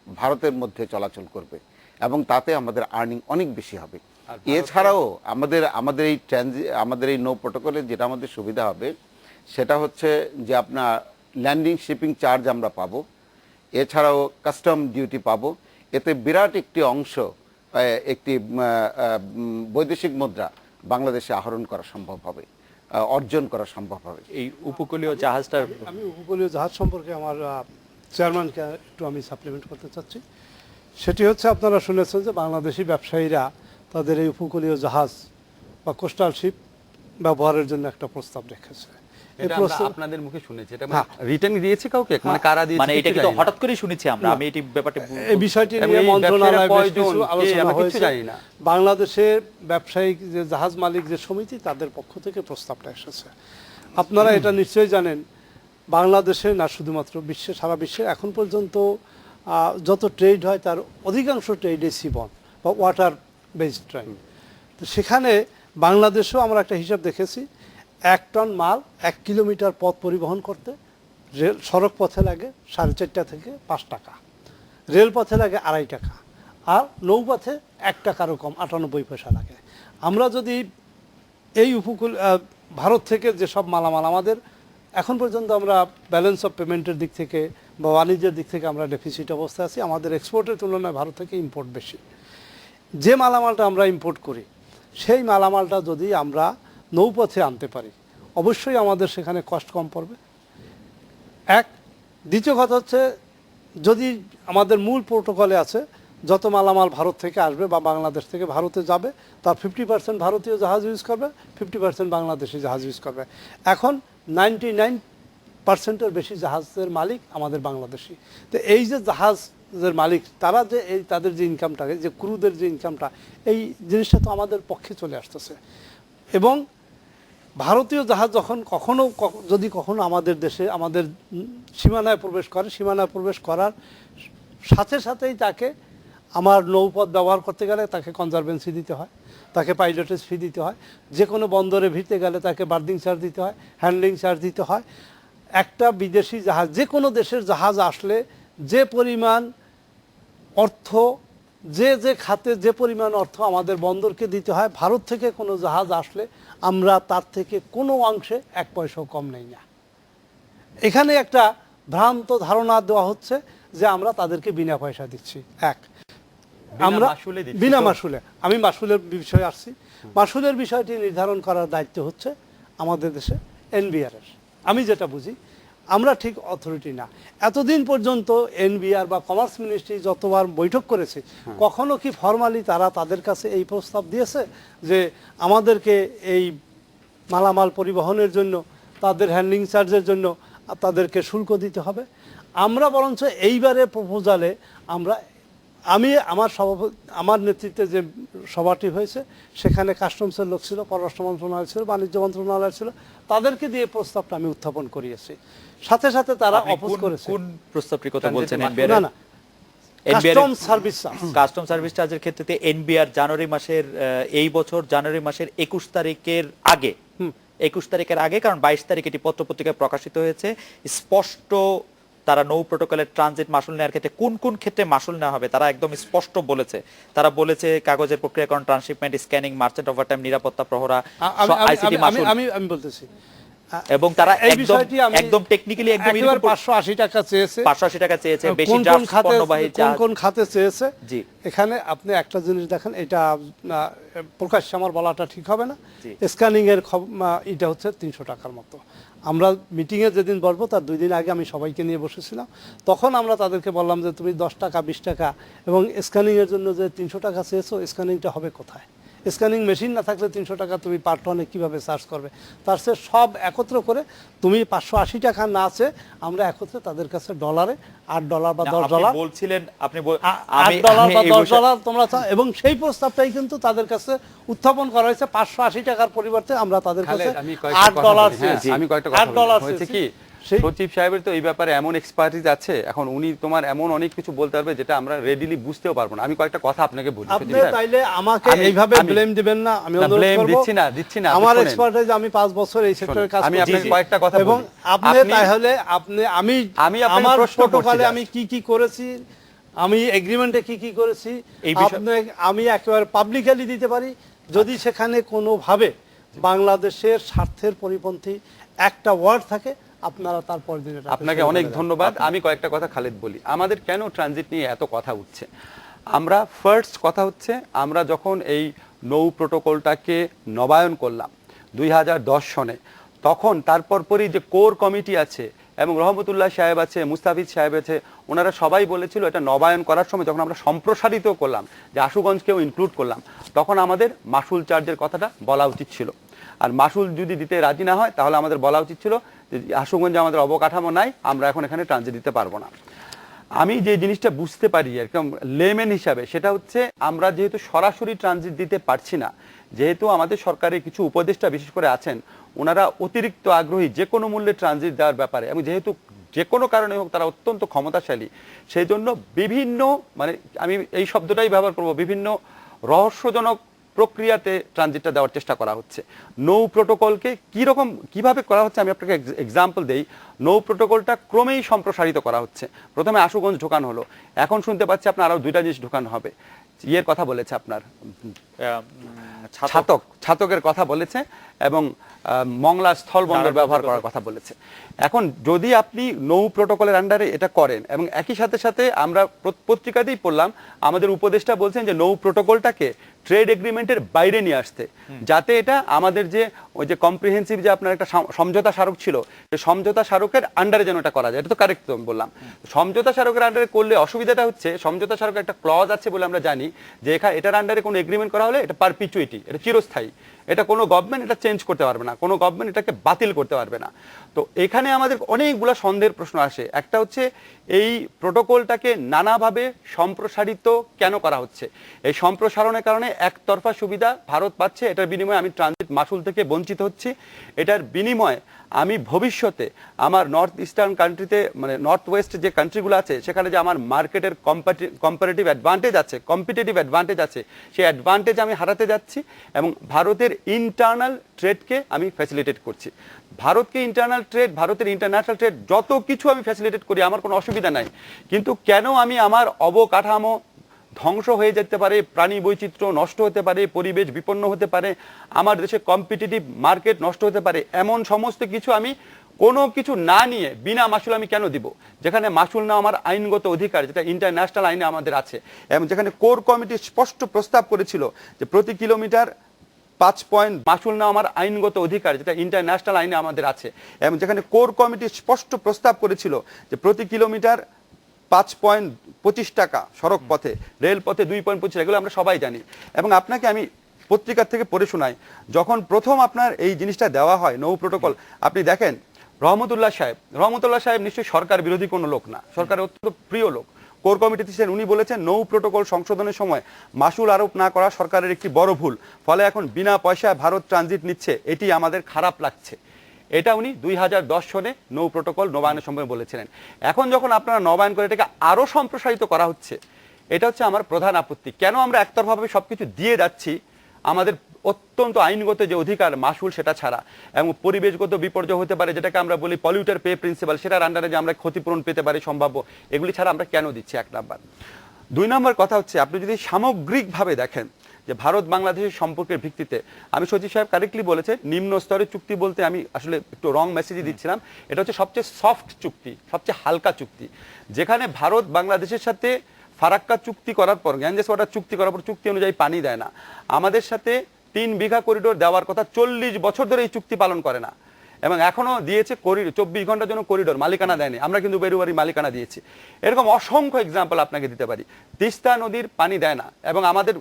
ভারতের মধ্যে চলাচল করবে, এবং তাতে আমাদের আর্নিং অনেক বেশি হবে। এছাড়াও আমাদের এই নৌ প্রোটোকলে যেটা আমাদের সুবিধা হবে সেটা হচ্ছে যে আপনার ল্যান্ডিং শিপিং চার্জ আমরা পাবো, এছাড়াও কাস্টম ডিউটি পাবো। এতে বিরাট একটি অংশ, একটি বৈদেশিক মুদ্রা বাংলাদেশে আহরণ করা সম্ভব হবে, অর্জন করা সম্ভব হবে। এই উপকূলীয় জাহাজটার আমি উপকূলীয় জাহাজ সম্পর্কে আমার চেয়ারম্যানকে একটু আমি সাপ্লিমেন্ট করতে চাচ্ছি। সেটি হচ্ছে, আপনারা শুনেছেন যে বাংলাদেশি ব্যবসায়ীরা তাদের এই উপকূলীয় জাহাজ বা কোস্টাল শিপ ব্যবহারের জন্য একটা প্রস্তাব রেখেছে। এই এটা প্রস্তাব আমরা আপনাদের মুখে শুনেছি, এটা মানে রিটার্ন দিয়েছে কাউকে, মানে কারা দিয়েছে, মানে এটা কিন্তু হঠাৎ করেই শুনেছি আমরা। আমি এই ব্যাপারটা এই বিষয়টি নিয়ে এই মন্ত্রণালয়ে বেশ ব্যবসায়ীরা কিছু কয়জন? আলোচনা আমরা কিচ্ছু হয়েছে। জানি না। বাংলাদেশের ব্যবসায়িক যে জাহাজ মালিক যে সমিতি, তাদের পক্ষ থেকে প্রস্তাবটা এসেছে। আপনারা এটা নিশ্চয়ই জানেন, বাংলাদেশে না শুধুমাত্র বিশ্বে, সারা বিশ্বে এখন পর্যন্ত যত ট্রেড হয় তার অধিকাংশ ট্রেডে সিবন বা ওয়াটার বেসড ট্রেড। তো সেখানে বাংলাদেশেও আমরা একটা হিসাব দেখেছি, 1 টন মাল 1 কিলোমিটার পথ পরিবহন করতে সড়ক পথে লাগে 4.5 থেকে 5 টাকা, রেলপথে লাগে 2.5 টাকা, আর নৌপথে 1 টাকারও কম, 98 পয়সা লাগে। আমরা যদি এই উপকূল ভারত থেকে যেসব মালামাল আমাদের এখন পর্যন্ত আমরা ব্যালেন্স অফ পেমেন্টের দিক থেকে বা বাণিজ্যের দিক থেকে আমরা ডেফিসিট অবস্থায় আছি, আমাদের এক্সপোর্টের তুলনায় ভারত থেকে ইম্পোর্ট বেশি। যে মালামালটা আমরা ইম্পোর্ট করি, সেই মালামালটা যদি আমরা নৌপথে আনতে পারি, অবশ্যই আমাদের সেখানে কষ্ট কম পড়বে। দ্বিতীয় কথা হচ্ছে, যদি আমাদের মূল প্রোটোকলে আছে যত মালামাল ভারত থেকে আসবে বা বাংলাদেশ থেকে ভারতে যাবে, তার 50% ভারতীয় জাহাজ ইউজ করবে, 50% বাংলাদেশি জাহাজ ইউজ করবে। এখন 99%-এর বেশি জাহাজের মালিক আমাদের বাংলাদেশি। তো এই যে জাহাজের মালিক, তারা যে তাদের যে ইনকামটা, যে ক্রুদের যে ইনকামটা, এই জিনিসটা তো আমাদের পক্ষে চলে আসতেছে। এবং ভারতীয় জাহাজ যখন যদি কখনো আমাদের দেশে, আমাদের সীমানায় প্রবেশ করে, সীমানায় প্রবেশ করার সাথে সাথেই তাকে আমার নৌপথ ব্যবহার করতে গেলে তাকে কনজারভেন্সি দিতে হয়, তাকে পাইলটেজ ফি দিতে হয়, যে কোনো বন্দরে ভিড়তে গেলে তাকে বার্দিং চার্জ দিতে হয়, হ্যান্ডলিং চার্জ দিতে হয়। একটা বিদেশি জাহাজ, যে কোনো দেশের জাহাজ আসলে যে পরিমাণ অর্থ, যে খাতে যে পরিমাণ অর্থ আমাদের বন্দরকে দিতে হয়, ভারত থেকে কোনো জাহাজ আসলে আমরা তার থেকে কোনো অংশে 1 পয়সাও কম নেই না। এখানে একটা ভ্রান্ত ধারণা দেওয়া হচ্ছে যে আমরা তাদেরকে বিনা পয়সা দিচ্ছি। আমরা বিনা মাসুলে, আমি মাসুলের বিষয়ে আসছি। মাসুলের বিষয়টি নির্ধারণ করার দায়িত্ব হচ্ছে আমাদের দেশে এনবিআর-এর। আমি যেটা বুঝি, আমরা ঠিক অথরিটি না। এতদিন পর্যন্ত এনবিআর বা কমার্স মিনিস্ট্রি যতবার বৈঠক করেছে, কখনো কি ফরমালি তারা তাদের কাছে এই প্রস্তাব দিয়েছে যে আমাদেরকে এই মালামাল পরিবহনের জন্য, তাদের হ্যান্ডলিং চার্জের জন্য তাদেরকে শুল্ক দিতে হবে? আমরা বরঞ্চ এইবারে প্রপোজালে আমার নেতৃত্বে যে সভাটি হয়েছে, সেখানে কাস্টমসের লোক ছিল, পররাষ্ট্র মন্ত্রণালয় ছিল, বাণিজ্য মন্ত্রণালয় ছিল, তাদেরকে দিয়ে প্রস্তাবটা আমি উত্থাপন করিয়েছি। সাথে সাথে তারা অপোজ করেছে। কোন প্রস্তাবটির কথা বলছেন? না, custom service charge. Custom service চার্জের ক্ষেত্রে এনবিআর জানুয়ারি মাসের এই বছর জানুয়ারি মাসের 21 তারিখের আগে 21 তারিখের আগে, কারণ 22 তারিখ এটি পত্রপত্রিকায় প্রকাশিত হয়েছে, স্পষ্ট তারা নৌ প্রোটোকলের ট্রানজিট মাসুল নেওয়ার ক্ষেত্রে কোন কোন ক্ষেত্রে মাসুল নেওয়া হবে তারা একদম স্পষ্ট বলেছে। তারা বলেছে কাগজের প্রক্রিয়াকরণ, ট্রান্সশিপমেন্ট, স্ক্যানিং, মার্চেন্ট ওভারটাইম, নিরাপত্তা প্রহরা, আইসিটি মাসুল, আমি বলতেছি এবং তারা এই একদম বিষয়টি আমি একদম টেকনিক্যালি একদম একেবারে 580 টাকা চেয়েছে, 580 টাকা চেয়েছে, বেশি কোন কোন ড্রাফট খাতে পণ্যবাহী কোন জাহাজ। কোন খাতে চেয়েছে। জি। এখানে আপনি একটা জিনিস দেখেন, এটা প্রকাশ্যে আমার বলাটা ঠিক হবে না, জি। স্ক্যানিং এর এটা হচ্ছে 300 টাকার মতো। আমরা মিটিংয়ে যেদিন বসবো তার 2 দিন আগে আমি সবাইকে নিয়ে বসেছিলাম, তখন আমরা তাদেরকে বললাম যে তুমি 10 টাকা 20 টাকা এবং স্ক্যানিং এর জন্য যে 300 টাকা চেয়েছো, স্ক্যানিংটা হবে কোথায়? স্ক্যানিং মেশিন না থাকলে 300 টাকা তুমি পার টনে কীভাবে চার্জ করবে? তার চেয়ে সব একত্র করে তুমি 580 টাকা না আছে আমরা একত্রে তাদের কাছে ডলারে $8 বা $10 বলছিলেন আপনি $8 বা $10 তোমরা চাও, এবং সেই প্রস্তাবটাই কিন্তু তাদের কাছে উত্থাপন করা হয়েছে। 580 টাকার পরিবর্তে আমরা তাদের কাছে খালেদ, আমি কয়েকটা কথা $8 বলি। হ্যাঁ, চেয়েছি। আমি কয়েকটা কথা বলি। $8 হয়েছে চেয়েছি। কি, সেই- সচিব সাহেবের তো এই ব্যাপারে এমন এক্সপার্টিজ আছে, এখন উনি তোমার এমন অনেক কিছু বলতে পারবে যেটা আমরা রেডিলি বুঝতেও পারবো না। আমি কয়েকটা কথা আপনাকে বলি। আপনি সচিব সাহেব, তাইলে আমাকে আমি- এইভাবে আমি- ব্লেম দিবেন না, আমি না, অনুরোধ blame করব। দিচ্ছি না, আপনি আমার শোনেন। এক্সপার্টাইজ, আমি 5 বছর এই সেক্টরে কাজ আমি করছি। আপনাকে কয়েকটা কথা এবং বলি। আপনি আপনি- তাহলে আমি আমি আপনাকে আমার প্রশ্ন করছি প্রোটোকলে just। আমি কি কি করেছি, আমি এগ্রিমেন্টে কি কি করেছি, এই বিষয়- আমি একেবারে পাবলিকালি দিতে পারি। যদি সেখানে কোনোভাবে বাংলাদেশের স্বার্থের পরিপন্থী একটা ওয়ার্ড থাকে, আপনারা তারপর দিন এটা আপনাকে অনেক ধন্যবাদ। আমি কয়েকটা কথা খালেদ বলি। আমাদের কেন ট্রানজিট নিয়ে এত কথা উঠছে, আমরা ফার্স্ট কথা হচ্ছে, আমরা যখন এই নৌ প্রোটোকলটাকে নবায়ন করলাম 2010 সনে, তখন তারপরই যে কোর কমিটি আছে এবং রহমতুল্লাহ সাহেব আছে, মুস্তাফিজ সাহেব আছে, ওনারা সবাই বলেছিল এটা নবায়ন করার সময় যখন আমরা সম্প্রসারিত করলাম, যে আশুগঞ্জকেও ইনক্লুড করলাম, তখন আমাদের মাসুল চার্জের কথাটা বলা উচিত ছিল। আর মাসুল যদি দিতে রাজি না হয় তাহলে আমাদের বলা উচিত ছিল যে আশুগঞ্জে আমাদের অবকাঠামো নাই, আমরা এখন এখানে ট্রানজিট দিতে পারবো না। আমি যে জিনিসটা বুঝতে পারি একদম লেমেন হিসাবে, সেটা হচ্ছে আমরা যেহেতু সরাসরি ট্রানজিট দিতে পারছি না, যেহেতু আমাদের সরকারের কিছু উপদেষ্টা বিশেষ করে আছেন, ওনারা অতিরিক্ত আগ্রহী যে কোনো মূল্যে ট্রানজিট দেওয়ার ব্যাপারে, এবং যেহেতু যে কোনো কারণে হোক তারা অত্যন্ত ক্ষমতাশালী, সেই জন্য বিভিন্ন, মানে আমি এই শব্দটাই ব্যবহার করব, বিভিন্ন রহস্যজনক প্রক্রিয়াতে ট্রানজিটটা দেওয়ার চেষ্টা করা হচ্ছে। নৌ প্রোটোকলকে কিভাবে করা হচ্ছে আমি আপনাকে এক্সাম্পল দেই। নৌ প্রোটোকলটা ক্রমেই সম্প্রসারিত করা হচ্ছে। প্রথমে আশুগঞ্জ ঢোকানো হলো, এখন শুনতে পাচ্ছি আপনার আরো 2টা জিনিস ঢোকানো হবে। ইয়ের কথা বলেছে আপনার ছাতকের কথা বলেছে, এবং মংলা স্থলবন্দর ব্যবহার করার কথা বলেছে। এখন যদি আপনি নৌ প্রোটোকলের আন্ডারে এটা করেন, এবং একই সাথে সাথে আমরা পত্রিকাতেই পড়লাম আমাদের উপদেষ্টা বলছেন যে নৌ প্রোটোকলটাকে ট্রেড এগ্রিমেন্টের বাইরে নিয়ে আসতে, যাতে এটা আমাদের যে ওই যে কম্প্রিহেন্সিভ যে আপনার একটা সমঝোতা স্মারক ছিল, সেই সমঝোতা স্মারকের আন্ডারে যেন এটা করা যায়। এটা তো কারেক্ট আমি বললাম। সমঝোতা স্মারকের আন্ডারে করলে অসুবিধাটা হচ্ছে, সমঝোতা স্মারকের একটা ক্লজ আছে বলে আমরা জানি যে এটার আন্ডারে কোনো এগ্রিমেন্ট করা হলে এটা পারপিচুইটি, এটা চিরস্থায়ী, এটা কোনো গভর্নমেন্ট এটা চেঞ্জ করতে পারবে না, কোনো গভর্নমেন্ট এটাকে বাতিল করতে পারবে না। তো এখানে আমাদের অনেকগুলো সন্দেহের প্রশ্ন আসে। একটা হচ্ছে এই প্রোটোকলটাকে নানাভাবে সম্প্রসারিত কেন করা হচ্ছে? এই সম্প্রসারণের কারণে একতরফা সুবিধা ভারত পাচ্ছে, এটার বিনিময়ে আমি ট্রানজিট মাসুল থেকে বঞ্চিত হচ্ছি। এটার বিনিময়ে আমি ভবিষ্যতে আমার নর্থ ইস্টার্ন কান্ট্রিতে, মানে নর্থ ওয়েস্ট যে কান্ট্রিগুলো আছে, সেখানে যে আমার মার্কেটের কম্পারেটিভ অ্যাডভান্টেজ আছে, কম্পিটিটিভ অ্যাডভান্টেজ আছে, সেই অ্যাডভান্টেজ আমি হারাতে যাচ্ছি, এবং ভারতের ইন্টারনাল ট্রেডকে আমি ফ্যাসিলিটেট করছি। ভারতকে ইন্টারনাল ট্রেড, ভারতের ইন্টারন্যাশনাল ট্রেড যত কিছু আমি ফ্যাসিলিটেট করি, আমার কোনো অসুবিধা নাই, কিন্তু কেন আমি আমার অবকাঠামো ধ্বংস হয়ে যেতে পারে, প্রাণী বৈচিত্র্য নষ্ট হতে পারে, পরিবেশ বিপন্ন হতে পারে, আমার দেশে কম্পিটিটিভ মার্কেট নষ্ট হতে পারে, এমন সমস্ত কিছু আমি কোনো কিছু না নিয়ে বিনা মাসুল আমি কেন দিব? যেখানে মাসুল না আমার আইনগত অধিকার, যেটা ইন্টারন্যাশনাল আইনে আমাদের আছে, এবং যেখানে কোর কমিটি স্পষ্ট প্রস্তাব করেছিল যে প্রতি কিলোমিটার 5 পয়েন্ট মাসুল না আমার আইনগত অধিকার, যেটা ইন্টারন্যাশনাল আইনে আমাদের আছে, এবং যেখানে কোর কমিটি স্পষ্ট প্রস্তাব করেছিল যে প্রতি কিলোমিটার 5.25 টাকা সড়ক পথে, রেল পথে 2.25, এগুলো আমরা সবাই জানি। এবং আপনাকে আমি পত্রিকা থেকে পড়ে শোনাই, যখন প্রথম আপনার এই জিনিসটা দেওয়া হয় নৌ প্রোটোকল, আপনি দেখেন রহমতুল্লাহ সাহেব নিশ্চয়ই সরকার বিরোধী কোনো লোক না, সরকারের অত্যন্ত প্রিয় লোক, কোর কমিটিতে ছিলেন। উনি বলেছেন নৌ প্রোটোকল সংশোধনের সময় মাসুল আরোপ না করা সরকারের একটি বড় ভুল, ফলে এখন বিনা পয়সায় ভারত ট্রানজিট নিচ্ছে, এটি আমাদের খারাপ লাগছে। এটা উনি 2010 সনে নৌ প্রোটোকল নবায়নের সময় বলেছিলেন। এখন যখন আপনারা নবায়ন করে এটাকে আরো সম্প্রসারিত করা হচ্ছে, এটা হচ্ছে আমার প্রধান আপত্তি। কেন আমরা একতরফাভাবে সবকিছু দিয়ে যাচ্ছি আমাদের অত্যন্ত আইনগত যে অধিকার মাসুল সেটা ছাড়া, এবং পরিবেশগত বিপর্যয় হতে পারে যেটাকে আমরা বলি পলিউটার পে প্রিন্সিপাল, সেটার আন্ডারে যে আমরা ক্ষতিপূরণ পেতে পারি সম্ভাব্য, এগুলি ছাড়া আমরা কেন দিচ্ছি, 1 নাম্বার। 2 নম্বর কথা হচ্ছে, আপনি যদি সামগ্রিকভাবে দেখেন যে ভারত বাংলাদেশের সম্পর্কের ভিত্তিতে, আমি সচিব সাহেব কারেক্টলি বলেছে নিম্ন স্তরের চুক্তি বলতে আমি আসলে একটু রং মেসেজই দিচ্ছিলাম। এটা হচ্ছে সবচেয়ে সফট চুক্তি, সবচেয়ে হালকা চুক্তি, যেখানে ভারত বাংলাদেশের সাথে ফারাক্কা চুক্তি করার পর, গ্যাঞ্জেস ওয়াটার চুক্তি করার পর চুক্তি অনুযায়ী পানি দেয় না, আমাদের সাথে 3 বিঘা করিডোর দেওয়ার কথা 40 বছর ধরে এই চুক্তি পালন করে না, এবং এখনো দিয়েছে 24 ঘন্টার জন্য করিডোর, মালিকানা দেয়নি। আমরা কিন্তু বেরুবারি মালিকানা দিয়েছি। এরকম অসংখ্য এক্সাম্পল আপনাকে দিতে পারি। তিস্তা নদীর পানি দেয় না, এবং আমাদের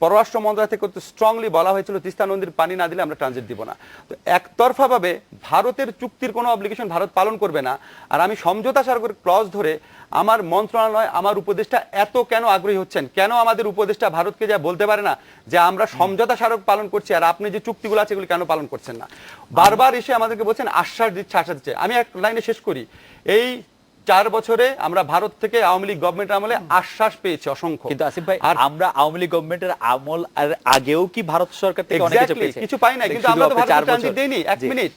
পররাষ্ট্র মন্ত্রণালয় থেকে স্ট্রংলি বলা হয়েছিল তিস্তা নদীর পানি না দিলে আমরা ট্রানজিট দিব না। তো একতরফাভাবে ভারতের চুক্তির কোনো অব্লিগেশন ভারত পালন করবে না, আর আমি সমঝোতা স্মারকের ক্লজ ধরে আমার মন্ত্রণালয়, আমার উপদেষ্টা এত কেন আগ্রহী হচ্ছেন? কেন আমাদের উপদেষ্টা ভারতকে যা বলতে পারে না যে আমরা সমঝোতা স্মারক পালন করছি, আর আপনি যে চুক্তিগুলো আছে এগুলো কেন পালন করছেন না? বারবার এসে আমাদেরকে বলছেন আশ্বাস দিচ্ছে। আমি এক লাইনে শেষ করি, এই 4 বছরে আমরা ভারত থেকে আওয়ামী লীগ গভর্নমেন্ট আমলে আশ্বাস পেয়েছি অসংখ্য। কিন্তু আসিফ ভাই, আমরা আওয়ামী লীগ গভর্নমেন্টের আমল আর আগেও কি ভারত সরকার থেকে অনেক কিছু পেয়েছি? কিছু পাই নাই, কিন্তু আমরা তো ভারত ট্রানজিট দেইনি। 1 মিনিট,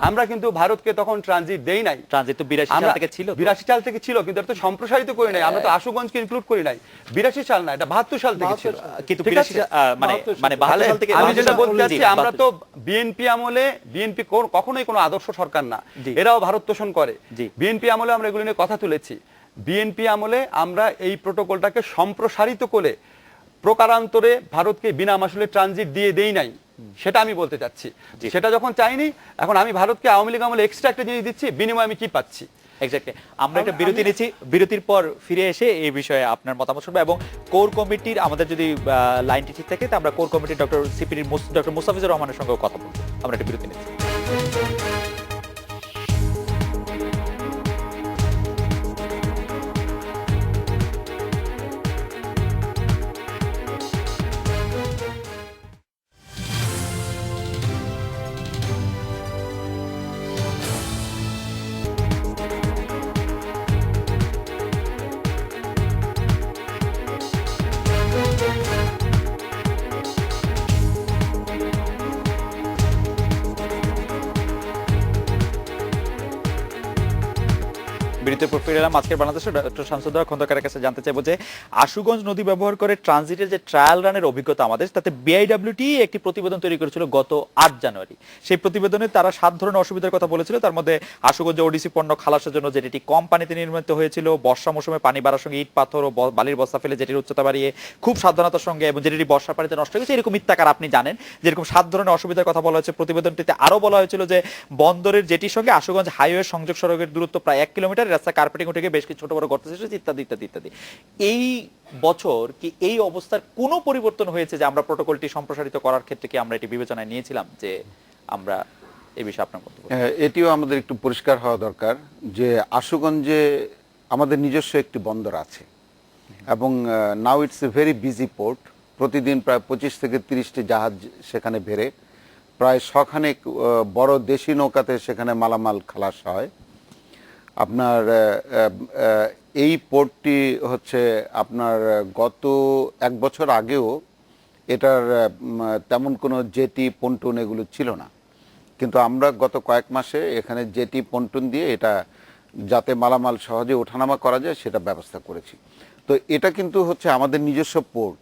আমরা কিন্তু ভারতকে তখন ট্রানজিট দেই নাই। ট্রানজিট তো 82 সাল থেকে ছিল। 82 সাল থেকে ছিল, কিন্তু এটা তো সম্প্রসারিত করি নাই। আমরা তো আশুগঞ্জকে ইনক্লুড করি নাই। 82 সাল না, এটা 72 সাল থেকে ছিল। কিন্তু 82 মানে 72 সাল থেকে আমি যেটা বলতে চাচ্ছি, আমরা তো বিএনপি আমলে, বিএনপি কখনোই কোনো আদর্শ সরকার না, এরাও ভারত তোষণ করে। বিএনপি আমলে আমরা এগুলো নিয়ে কথা তুলেছি। বিএনপি আমলে আমরা এই প্রোটোকলটাকে সম্প্রসারিত করে প্রকারান্তরে ভারতকে বিনা মাসুলে ট্রানজিট দিয়ে দেই নাই, সেটা আমি বলতে চাচ্ছি। সেটা যখন চাইনি, এখন আমি ভারতকে আওয়ামী লীগ আমলে এক্সট্রা একটা জিনিস দিচ্ছি, বিনিময়ে আমি কি পাচ্ছি? এক্স্যাক্টলি। আমরা একটা বিরতি নিচ্ছি, বিরতির পর ফিরে এসে এই বিষয়ে আপনার মতামত শুনবো, এবং কোর কমিটির আমাদের যদি লাইনটি ঠিক থাকে তা আমরা কোর কমিটির ডক্টর মুস্তাফিজুর রহমানের সঙ্গেও কথা বলবো। আমরা একটা বিরতি নিচ্ছি। বিরতির পর ফিরে এলাম। আজকের বাংলাদেশে ডক্টর শামসুদ্দৌলা খন্দকারের কাছে জানতে চাইবো যে আশুগঞ্জ নদী ব্যবহার করে ট্রানজিটের যে ট্রায়াল রানের অভিজ্ঞতা আমাদের, তাতে বিআইডব্লিউটি একটি প্রতিবেদন তৈরি করেছিল গত 8 জানুয়ারি। সেই প্রতিবেদনে তারা 7 ধরনের অসুবিধার কথা বলেছিল। তার মধ্যে আশুগঞ্জে ওডিসি পণ্য খালাসের জন্য যেটি কম পানিতে নির্মিত হয়েছিল, বর্ষা মৌসুমে পানি বাড়ার সঙ্গে ইট পাথর ও বালির বস্তা ফেলে যেটির উচ্চতা বাড়িয়ে খুব সাবধানতার সঙ্গে, এবং যেটি বর্ষার পানিতে নষ্ট হয়েছে, এরকম ইত্যাকার আপনি জানেন। যেরকম 7 ধরনের অসুবিধার কথা বলা হয়েছে প্রতিবেদনটিতে। আরো বলা হয়েছিল যে বন্দরের জেটির সঙ্গে আশুগঞ্জ হাইওয়ে সংযোগ সড়কের দূরত্ব প্রায় 1 কিলোমিটার, রাস্তা কার্পেটিং উঠে বেশ কিছু ছোট বড় গর্ত সৃষ্টি, ইত্যাদি ইত্যাদি ইত্যাদি। এই বছর কি এই অবস্থার কোনো পরিবর্তন হয়েছে যে আমরা প্রোটোকলটি সম্প্রসারিত করার ক্ষেত্রে কি আমরা এটি বিবেচনায় নিয়েছিলাম যে আমরা এই বিষয়ে আপনার বক্তব্য? এটিও আমাদের একটু পরিষ্কার হওয়া দরকার যে আশুগঞ্জে আমাদের নিজস্ব একটি বন্দর আছে, এবং now it's a very busy port. প্রতিদিন প্রায় 25 থেকে 30টি জাহাজ সেখানে বেরে, প্রায় 100 খানেক বড় দেশি নৌকাতে সেখানে মালামাল খালাস হয়। আপনার এই পোর্টটি হচ্ছে আপনার গত 1 বছর আগেও এটার তেমন কোনো জেটি পন্টুন এগুলো ছিল না, কিন্তু আমরা গত কয়েক মাসে এখানে জেটি পন্টুন দিয়ে এটা যাতে মালামাল সহজে ওঠানামা করা যায় সেটা ব্যবস্থা করেছি। তো এটা কিন্তু হচ্ছে আমাদের নিজস্ব পোর্ট,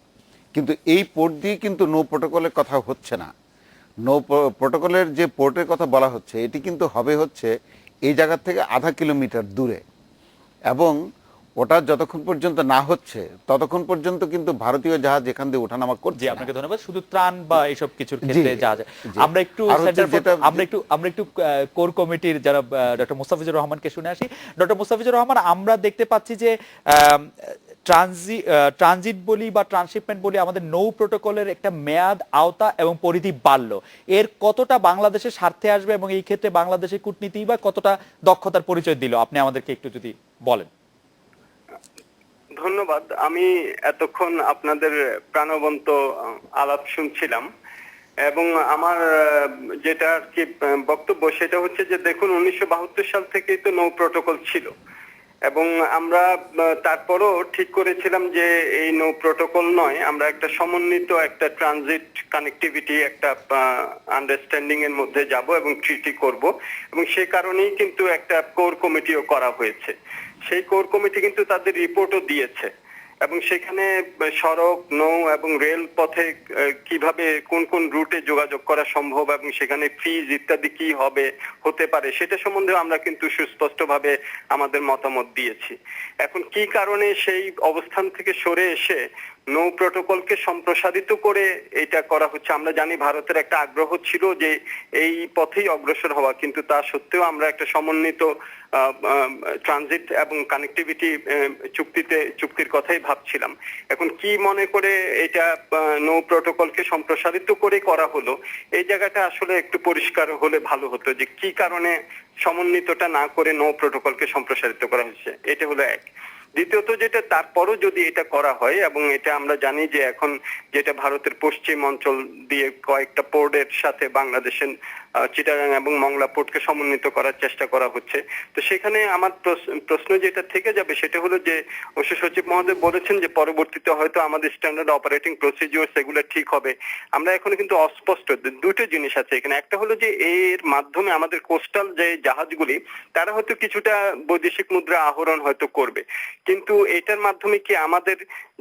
কিন্তু এই পোর্ট দিয়ে কিন্তু নো প্রোটোকলের কথা হচ্ছে না। নো প্রোটোকলের যে পোর্টের কথা বলা হচ্ছে এটি কিন্তু হবে হচ্ছে এই জায়গা থেকে আধা কিলোমিটার দূরে, এবং ওটা যতক্ষণ পর্যন্ত না হচ্ছে ততক্ষণ পর্যন্ত কিন্তু ভারতীয় জাহাজ এখান দিয়ে ওঠানামা করছে। আপনাকে ধন্যবাদ। শুধু ত্রাণ বা এইসব কিছুর ক্ষেত্রে জাহাজ। আমরা একটু কোর কমিটির যারা ডক্টর মুস্তাফিজুর রহমানকে শুনে আসি। ডক্টর মুস্তাফিজুর রহমান, আমরা দেখতে পাচ্ছি যে ট্রানজিট বলি বা ট্রান্সশিপমেন্ট বলি, আমাদের নৌ প্রোটোকলের একটা মেয়াদ, আওতা এবং পরিধি বাড়লো। এর কতটা বাংলাদেশের স্বার্থে আসবে এবং এই ক্ষেত্রে বাংলাদেশের কূটনীতি বা কতটা দক্ষতার পরিচয় দিল, আপনি আমাদেরকে একটু যদি বলেন। ধন্যবাদ। আমি এতক্ষণ আপনাদের প্রাণবন্ত আলাপ শুনছিলাম, এবং আমার যেটা কি বক্তব্য সেটা হচ্ছে যে দেখুন, 1972 সাল থেকেই তো নৌ প্রোটোকল ছিল, এবং আমরা তারপরও ঠিক করেছিলাম যে এই নো প্রোটোকল নয়, আমরা একটা সমন্বিত একটা ট্রানজিট কানেক্টিভিটি একটা আন্ডারস্ট্যান্ডিং এর মধ্যে যাব এবং ট্রিটি করব, এবং সেই কারণেই কিন্তু একটা কোর কমিটিও করা হয়েছে। সেই কোর কমিটি কিন্তু তাদের রিপোর্টও দিয়েছে, এবং সেখানে সড়ক, নৌ এবং রেল পথে কিভাবে কোন কোন রুটে যোগাযোগ করা সম্ভব এবং সেখানে ফিজ ইত্যাদি কি হতে পারে সেটা সম্বন্ধে আমরা কিন্তু সুস্পষ্টভাবে আমাদের মতামত দিয়েছি। এখন কি কারণে সেই অবস্থান থেকে সরে এসে নৌ প্রোটোকলকে সম্প্রসারিত করে এটা করা হচ্ছে, আমরা জানি ভারতের একটা আগ্রহ ছিল যে এই পথেই অগ্রসর হওয়া, কিন্তু তা সত্ত্বেও আমরা একটা সমন্বিত ট্রানজিট এবং কানেক্টিভিটি চুক্তির কথাই ভাবছিলাম। এখন কি মনে করে এটা নৌ প্রোটোকলকে সম্প্রসারিত করে করা হলো, এই জায়গাটা আসলে একটু পরিষ্কার হলে ভালো হতো যে কি কারণে সমন্বিতটা না করে নৌ প্রোটোকলকে সম্প্রসারিত করা হচ্ছে। এটা হলো এক। দ্বিতীয়ত, যেটা তারপরও যদি এটা করা হয়, এবং এটা আমরা জানি যে এখন যেটা ভারতের পশ্চিম অঞ্চল দিয়ে কয়েকটা পোর্টের সাথে বাংলাদেশের চিটাগাং এবং মংলা পোর্টকে সমন্বিত করার চেষ্টা করা হচ্ছে, তো সেখানে আমার প্রশ্ন যেটা থেকে যাবে সেটা হলো যে অবশ্য সচিব মহোদয় বলেছেন যে পরবর্তীতে হয়তো আমাদের স্ট্যান্ডার্ড অপারেটিং প্রসিডিওর সেগুলো ঠিক হবে। আমরা এখন কিন্তু অস্পষ্ট, দুটো জিনিস আছে এখানে। একটা হলো যে এর মাধ্যমে আমাদের কোস্টাল যে জাহাজগুলি তারা হয়তো কিছুটা বৈদেশিক মুদ্রা আহরণ হয়তো করবে, কিন্তু এটার মাধ্যমে কি আমাদের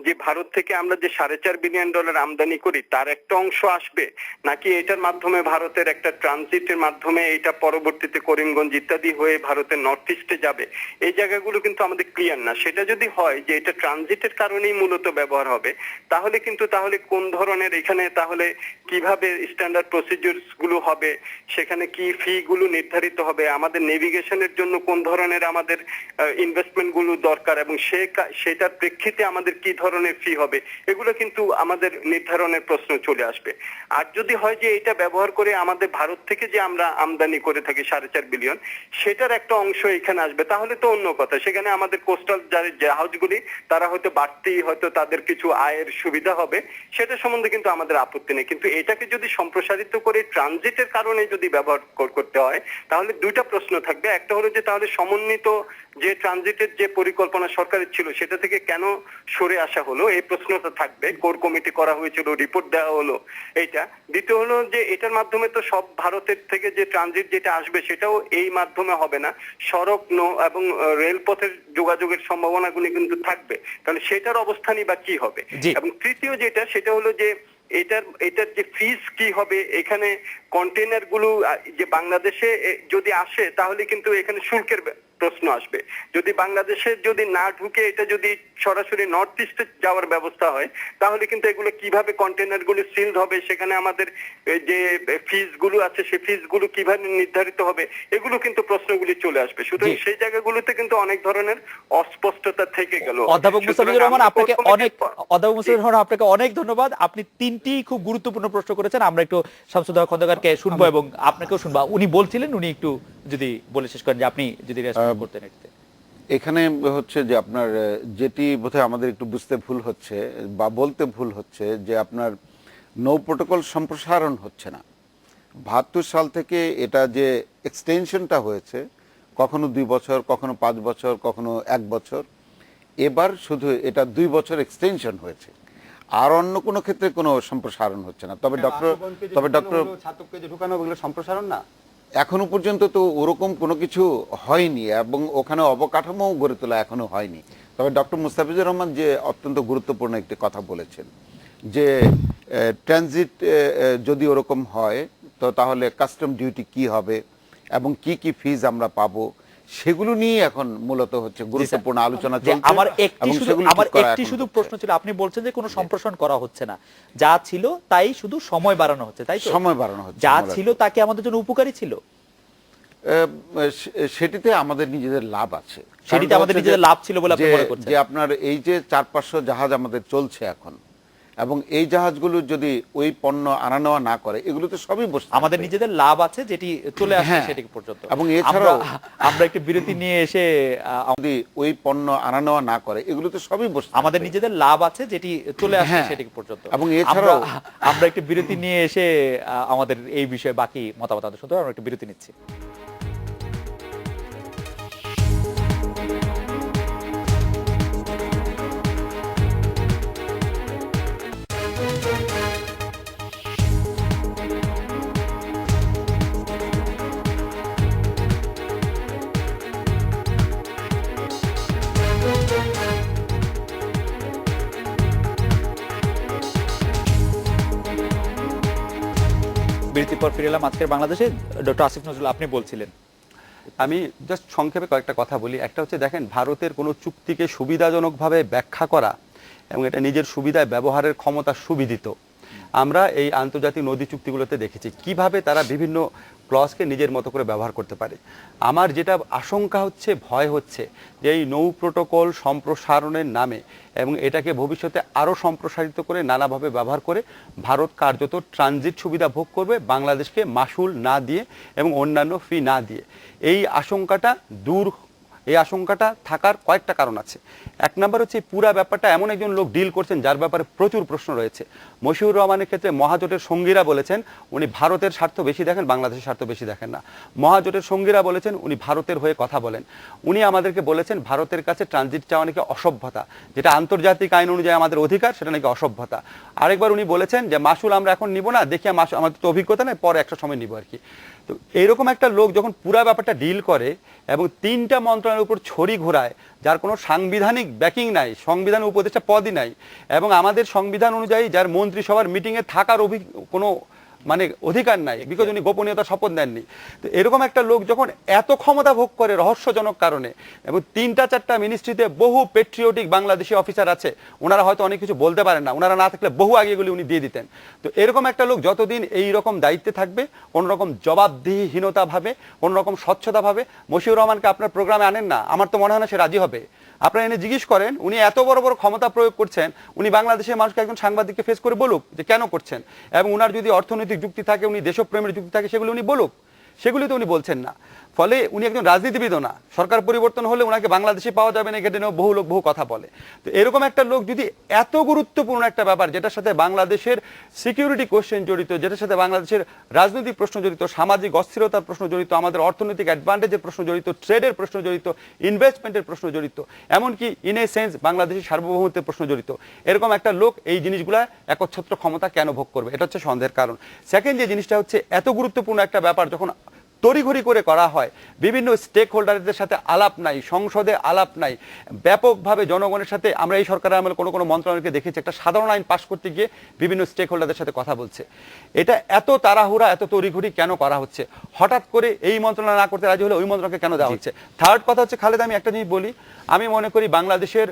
যে ভারত থেকে আমরা যে $4.5 বিলিয়ন আমদানি করি তার একটা অংশ আসবে, নাকি এটার মাধ্যমে ভারতের একটা ট্রানজিটের মাধ্যমে এটা পরবর্তীতে করিমগঞ্জ ইত্যাদি হয়ে ভারতের নর্থ ইস্টে যাবে? এই জায়গাগুলো কিন্তু আমাদের ক্লিয়ার না। সেটা যদি হয় যে এটা ট্রানজিটের কারণেই মূলত ব্যবহার হবে, তাহলে কোন ধরনের এখানে তাহলে কিভাবে স্ট্যান্ডার্ড প্রসিডিউরস গুলো হবে, সেখানে কি ফি গুলো নির্ধারিত হবে, আমাদের নেভিগেশনের জন্য কোন ধরনের আমাদের ইনভেস্টমেন্ট গুলো দরকার, এবং সেটার প্রেক্ষিতে আমাদের কি ধরনের ফি হবে, এগুলো কিন্তু আমাদের নির্ধারণের প্রশ্ন চলে আসবে। আর যদি হয় যে এটা ব্যবহার করে আমাদের ভারত থেকে যে আমরা আমদানি করে থাকি $4.5 বিলিয়ন, সেটার একটা অংশ এখানে আসবে, তাহলে তো অন্য কথা। সেখানে আমাদের কোস্টাল জাহাজগুলি তারা হয়তো বাড়তি হয়তো তাদের কিছু আয়ের সুবিধা হবে, সেটা সম্বন্ধে কিন্তু আমাদের আপত্তি নেই। কিন্তু এটাকে যদি সম্প্রসারিত করে ট্রানজিটের কারণে যদি ব্যবহার করতে হয়, তাহলে দুইটা প্রশ্ন থাকবে। একটা হলো যে তাহলে সমন্বিত যে ট্রানজিটের যে পরিকল্পনা সরকারের ছিল সেটা থেকে কেন সরে আসা হলো, এই প্রশ্নটা থাকবে। কোর কমিটি করা হয়েছিল, রিপোর্ট দেওয়া হলো, এইটা। দ্বিতীয় হলো যে এটার মাধ্যমে তো সব ভারতের থেকে যে ট্রানজিট যেটা আসবে সেটাও এই মাধ্যমে হবে না, সড়ক, নৌ এবং রেলপথের যোগাযোগের সম্ভাবনাগুলি কিন্তু থাকবে, তাহলে সেটার অবস্থানই বা কি হবে। এবং তৃতীয় যেটা, সেটা হলো যে এটার যে ফিস কি হবে, এখানে কন্টেইনার গুলো যে বাংলাদেশে যদি আসে তাহলে কিন্তু এখানে শুল্কের প্রশ্ন আসবে। যদি বাংলাদেশে যদি না ঢুকে এটা যদি সরাসরি নর্থ ইস্টে যাওয়ার ব্যবস্থা হয়, তাহলে কিন্তু এগুলো কিভাবে কন্টেইনার গুলো সিলড হবে, সেখানে আমাদের যে ফিস গুলো আছে সেই ফিস গুলো কিভাবে নির্ধারিত হবে, এগুলো কিন্তু প্রশ্নগুলি চলে আসবে। সুতরাং সেই জায়গাগুলোতে কিন্তু অনেক ধরনের অস্পষ্টতা থেকে গেল। অধ্যাপক মুস্তাফিজুর রহমান, আপনাকে অনেক ধন্যবাদ। আপনি তিনটি খুব গুরুত্বপূর্ণ প্রশ্ন করেছেন। আমরা একটু শামসুদ্দোহা খন্দকারকে শুনবো এবং আপনাকেও শুনবো। উনি বলছিলেন, উনি একটু যদি বলে শেষ করেন যে আপনি যদি রেসপন্ড করতেন। এখানে হচ্ছে যে আপনার যেটি বোধহয় আমাদের একটু বুঝতে ভুল হচ্ছে বা বলতে ভুল হচ্ছে যে আপনার নৌ প্রোটোকল সম্প্রসারণ হচ্ছে না। ৭২ সাল থেকে এটা যে এক্সটেনশনটা হয়েছে, কখনো 2 বছর, কখনো 5 বছর, কখনো 1 বছর, এবার শুধু এটা 2 বছর এক্সটেনশন হয়েছে, আর অন্য কোনো ক্ষেত্রে কোনো সম্প্রসারণ হচ্ছে না। তবে ডক্টর ছাত্রকে যে ঢুকানো ওগুলো সম্প্রসারণ না, এখনো পর্যন্ত তো ওরকম কোনো কিছু হয়নি এবং ওখানে অবকাঠামো গড়ে তোলা এখনো হয়নি। তবে ডক্টর মুস্তাফিজুর রহমান যে অত্যন্ত গুরুত্বপূর্ণ একটি কথা বলেছেন যে ট্রানজিট যদি ওরকম হয় তো তাহলে কাস্টম ডিউটি কি হবে এবং কি কি ফিজ আমরা পাবো, সেগুলো নিয়ে এখন মূলত হচ্ছে গুরুত্বপূর্ণ আলোচনা চলছে। আমার একটি শুধু প্রশ্ন ছিল, আপনি বলছেন যে কোনো সম্প্রসারণ করা হচ্ছে না, যা ছিল তাই শুধু সময় বাড়ানো হচ্ছে, তাই তো? সময় বাড়ানো হচ্ছে। যা ছিল তা কি আমাদের জন্য উপকারী ছিল? সেটিতে আমাদের নিজেদের লাভ আছে, সেটিতে আমাদের নিজেদের লাভ ছিল বলে আপনি মনে করছেন? যে আপনার এই যে 400-500 জাহাজ আমাদের চলছে এখন, এবং এই জাহাজগুলো যদি ওই পণ্য আনা নেওয়া না করে, এগুলো তো সবই বসে আমাদের নিজেদের লাভ আছে যেটি চলে আসছে সেটি পর্যন্ত। এবং এছাড়াও আমরা একটু বিরতি নিয়ে এসে যদি ওই পণ্য আনা নেওয়া না করে, এগুলো তো সবই বসে আমাদের নিজেদের লাভ আছে যেটি চলে আসছে সেটি পর্যন্ত। এবং এছাড়াও আমরা একটু বিরতি নিয়ে এসে আমাদের এই বিষয়ে বাকি মতামত শুনতে আমরা একটু বিরতি নিচ্ছি। বিরতির পর ফিরে এলাম আজকের বাংলাদেশে। ডক্টর আসিফ নজরুল, আপনি বলছিলেন। আমি জাস্ট সংক্ষেপে কয়েকটা কথা বলি। একটা হচ্ছে, দেখেন, ভারতের কোনো চুক্তিকে সুবিধাজনকভাবে ব্যাখ্যা করা এবং এটা নিজের সুবিধায় ব্যবহারের ক্ষমতা সুবিদিত। আমরা এই আন্তর্জাতিক নদী চুক্তিগুলোতে দেখেছি কিভাবে তারা বিভিন্ন ক্লজকে নিজের মতো করে ব্যবহার করতে পারে। আমার যেটা আশঙ্কা হচ্ছে, ভয় হচ্ছে, যে এই নৌ প্রোটোকল সম্প্রসারণের নামে এবং এটাকে ভবিষ্যতে আরও সম্প্রসারিত করে নানাভাবে ব্যবহার করে ভারত কার্যত ট্রানজিট সুবিধা ভোগ করবে বাংলাদেশকে মাসুল না দিয়ে এবং অন্যান্য ফি না দিয়ে। এই আশঙ্কাটা থাকার কয়েকটা কারণ আছে। এক নম্বর হচ্ছে, পুরা ব্যাপারটা এমন একজন লোক ডিল করছেন যার ব্যাপারে প্রচুর প্রশ্ন রয়েছে। মশিউর রহমানের ক্ষেত্রে মহাজোটের সঙ্গীরা বলেছেন উনি ভারতের স্বার্থ বেশি দেখেন, বাংলাদেশের স্বার্থ বেশি দেখেন না। মহাজোটের সঙ্গীরা বলেছেন উনি ভারতের হয়ে কথা বলেন। উনি আমাদেরকে বলেছেন ভারতের কাছে ট্রানজিট চাওয়া নাকি অসভ্যতা, যেটা আন্তর্জাতিক আইন অনুযায়ী আমাদের অধিকার, সেটা নাকি অসভ্যতা। আরেকবার উনি বলেছেন যে মাসুল আমরা এখন নিব না, দেখি আমাদের তো অভিজ্ঞতা নেই, পরে একটা সময় নিব আর কি। তো এইরকম একটা লোক যখন পুরা ব্যাপারটা ডিল করে এবং 3টা মন্ত্রণালয়ের উপর ছড়ি ঘোরায়, যার কোনো সাংবিধানিক ব্যাকিং নাই, সংবিধান উপদেষ্টা পদই নাই, এবং আমাদের সংবিধান অনুযায়ী যার মন্ত্রিসভার মিটিংয়ে থাকার কোনো অধিকার নাই, বিকজ উনি গোপনীয়তা শপথ নেননি। তো এরকম একটা লোক যখন এত ক্ষমতা ভোগ করে রহস্যজনক কারণে, এবং 3টা-4টা মিনিস্ট্রিতে বহু পেট্রিয়টিক বাংলাদেশি অফিসার আছে, ওনারা হয়তো অনেক কিছু বলতে পারেন না, ওনারা না থাকলে বহু আগে এগুলি উনি দিয়ে দিতেন। তো এরকম একটা লোক যতদিন এই রকম দায়িত্বে থাকবে, কোনোরকম জবাবদিহিহীনতা ভাবে, কোনোরকম স্বচ্ছতা ভাবে, মশিউর রহমানকে আপনার প্রোগ্রামে আনেন না, আমার তো মনে হয় না সে রাজি হবে। আপনারা এনে জিজ্ঞেস করেন, উনি এত বড় বড় ক্ষমতা প্রয়োগ করছেন, উনি বাংলাদেশের মানুষকে একজন সাংবাদিককে ফেস করে বলুক যে কেন করছেন, এবং উনার যদি অর্থনৈতিক যুক্তি থাকে, উনি দেশপ্রেমের যুক্তি থাকে, সেগুলো উনি বলুক। সেগুলি তো উনি বলছেন না। ফলে উনি একজন রাজনীতিবিদও না। সরকার পরিবর্তন হলে ওনাকে বাংলাদেশে পাওয়া যাবে না, এটা নিয়েও বহু লোক বহু কথা বলে। তো এরকম একটা লোক যদি এত গুরুত্বপূর্ণ একটা ব্যাপার, যেটার সাথে বাংলাদেশের সিকিউরিটি কোশ্চেন জড়িত, যেটার সাথে বাংলাদেশের রাজনৈতিক প্রশ্ন জড়িত, সামাজিক অস্থিরতার প্রশ্ন জড়িত, আমাদের অর্থনৈতিক অ্যাডভান্টেজের প্রশ্ন জড়িত, ট্রেডের প্রশ্ন জড়িত, ইনভেস্টমেন্টের প্রশ্ন জড়িত, এমনকি ইন এ সেন্স বাংলাদেশের সার্বভৌমত্বের প্রশ্ন জড়িত, এরকম একটা লোক এই জিনিসগুলা একচ্ছত্র ক্ষমতা কেন ভোগ করবে? এটা হচ্ছে সন্দেহের কারণ। সেকেন্ড যে জিনিসটা হচ্ছে, এত গুরুত্বপূর্ণ একটা ব্যাপার যখন তড়িঘড়ি করে করা হয়, বিভিন্ন স্টেক হোল্ডারদের সাথে আলাপ নাই, সংসদে আলাপ নাই, ব্যাপকভাবে জনগণের সাথে, আমরা এই সরকারের আমলে কোনো মন্ত্রণালয়কে দেখেছি একটা সাধারণ আইন পাশ করতে গিয়ে বিভিন্ন স্টেক হোল্ডারদের সাথে কথা বলছে। এটা এত তাড়াহুড়া, এত তড়িঘড়ি কেন করা হচ্ছে? হঠাৎ করে এই মন্ত্রণালয় না করতে রাজি হলে ওই মন্ত্রণালয়কে কেন দেওয়া হচ্ছে? থার্ড কথা হচ্ছে, খালেদা, আমি একটা জিনিস বলি, আমি মনে করি বাংলাদেশের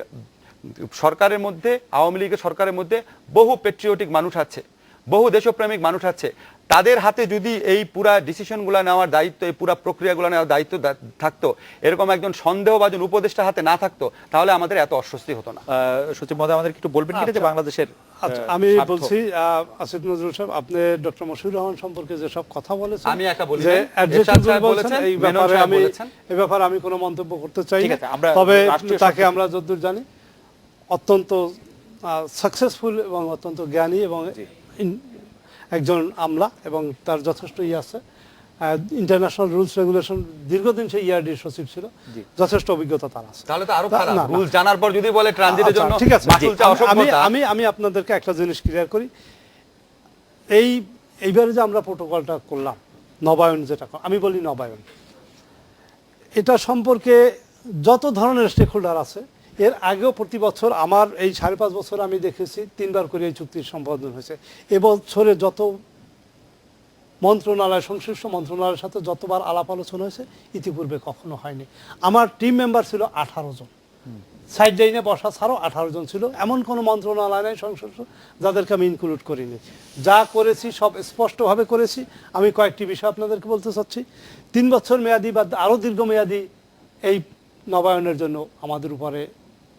সরকারের মধ্যে, আওয়ামী লীগের সরকারের মধ্যে বহু পেট্রিয়টিক মানুষ আছে, বহু দেশপ্রেমিক মানুষ আছে। তাদের হাতে যদি এই পুরা ডিসিশনগুলো নেওয়ার দায়িত্ব, এই পুরা প্রক্রিয়াগুলো নেওয়ার দায়িত্ব থাকতো, এরকম একজন সন্দেহভাজন উপদেষ্টা হাতে না থাকতো, তাহলে আমাদের এত অস্বস্তি হতো না। সচিব মহোদয়, আমাদের একটু বলবেন কিনা যে বাংলাদেশের আমি বলছি, আসিফ নজরুল সাহেব, আপনি ডক্টর মশিউর রহমান সম্পর্কে যে সব কথা বলেছেন, আমি একটা বলি, যে এরশাদ সাহেব বলেছেন, এই ব্যাপারে আমি কোনো মন্তব্য করতে চাই না। তবে তাকে আমরা যতদূর জানি অত্যন্ত সাকসেসফুল এবং অত্যন্ত জ্ঞানী এবং একজন আমলা, এবং তার যথেষ্ট আছে ইন্টারন্যাশনাল রুলস রেগুলেশন, দীর্ঘদিন সে ইআরডি সচিব ছিল, যথেষ্ট অভিজ্ঞতা তার আছে। তাহলে তো আরো খারাপ, রুল জানার পর যদি বলে ট্রানজিটের জন্য ঠিক আছে, মাসুলটা অসভ্যতা। আমি আপনাদেরকে একটা জিনিস ক্লিয়ার করি, এইবারে যে আমরা প্রোটোকলটা করলাম, নবায়ন, যেটা আমি বলি নবায়ন, এটা সম্পর্কে যত ধরনের স্টেক হোল্ডার আছে, এর আগেও প্রতি বছর আমার এই 5.5 বছর আমি দেখেছি 3বার করে এই চুক্তির সম্পাদন হয়েছে। এবছরে যত মন্ত্রণালয়, সংশ্লিষ্ট মন্ত্রণালয়ের সাথে যতবার আলাপ আলোচনা হয়েছে, ইতিপূর্বে কখনো হয়নি। আমার টিম মেম্বার ছিল 18 জন, সাইড লাইনে বসা ছাড়াও 18 জন ছিল। এমন কোনো মন্ত্রণালয় নাই সংশ্লিষ্ট যাদেরকে আমি ইনক্লুড করিনি। যা করেছি সব স্পষ্টভাবে করেছি। আমি কয়েকটি বিষয় আপনাদেরকে বলতে চাচ্ছি। 3 বছর মেয়াদি বা আরও দীর্ঘমেয়াদী এই নবায়নের জন্য আমাদের উপরে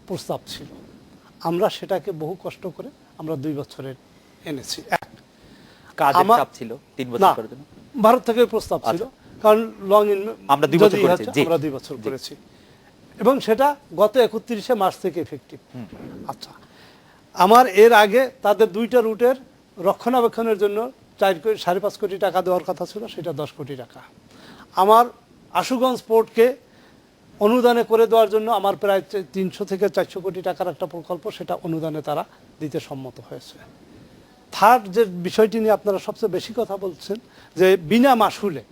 প্রস্তাব ছিল, আমরা সেটাকে বহু কষ্ট করে আমরা 2 বছরের এনেছি। কাজের চাপ ছিল 3 বছর করার জন্য, ভারত থেকে প্রস্তাব ছিল, কারণ লং ইন আমরা 2 বছর করেছি, আমরা 2 বছর করেছি, এবং সেটা গত 31শে মার্চ থেকে এফেক্টিভ। আচ্ছা, আমার এর আগে তাদের 2টা রুটের রক্ষণাবেক্ষণের জন্য 5.5 কোটি টাকা দেওয়ার কথা ছিল, সেটা 10 কোটি টাকা। আমার আশুগঞ্জ পোর্টকে অনুদানে করে দেওয়ার জন্য আমার প্রায় 300 থেকে 400 কোটি টাকার একটা প্রকল্প, সেটা অনুদানে তারা দিতে সম্মত হয়েছে। থার্ড যে বিষয়টি নিয়ে আপনারা সবচেয়ে বেশি কথা বলছেন, যে বিনা মাসুলে,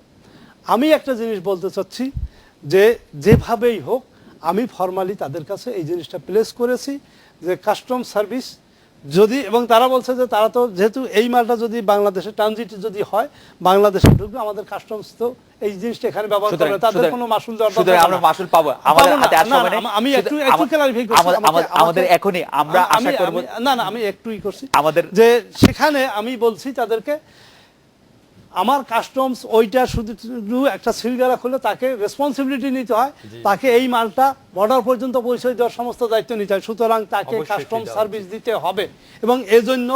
আমি একটা জিনিস বলতে চাচ্ছি, যে যেভাবেই হোক আমি ফর্মালি তাদের কাছে এই জিনিসটা প্লেস করেছি, যে কাস্টম সার্ভিস যদি এবং তারা বলছে যে তারা তো যেহেতু এই মালটা যদি বাংলাদেশে ট্রানজিট যদি হয় বাংলাদেশে ঢুকবে, আমাদের কাস্টমস তো এই জিনিসটা এখানে ব্যবহার সুতরাং- করবে, তাদের সুতরাং- কোনো মাসুল দেওয়ার সুতরাং দরকার আমরা না। মাসুল পাবো আমাদের পাবো না, হাতে আর না, সময় নেই। না, আমি একটু শুধু clarify করছি, আমাদের এখনই আমরা আশা করব না না আমি একটুই করছি আমাদের যে সেখানে আমি বলছি তাদেরকে আমার কাস্টমস ওইটা শুধু একটা সিলগালা খুলে তাকে রেসপন্সিবিলিটি নিতে হয়, তাকে এই মালটা বর্ডার পর্যন্ত পৌঁছে দেওয়ার সমস্ত দায়িত্ব নিতে হয়, সুতরাং তাকে অবশ্যই কাস্টমস দেওয়া সার্ভিস দিতে হবে এবং এজন্য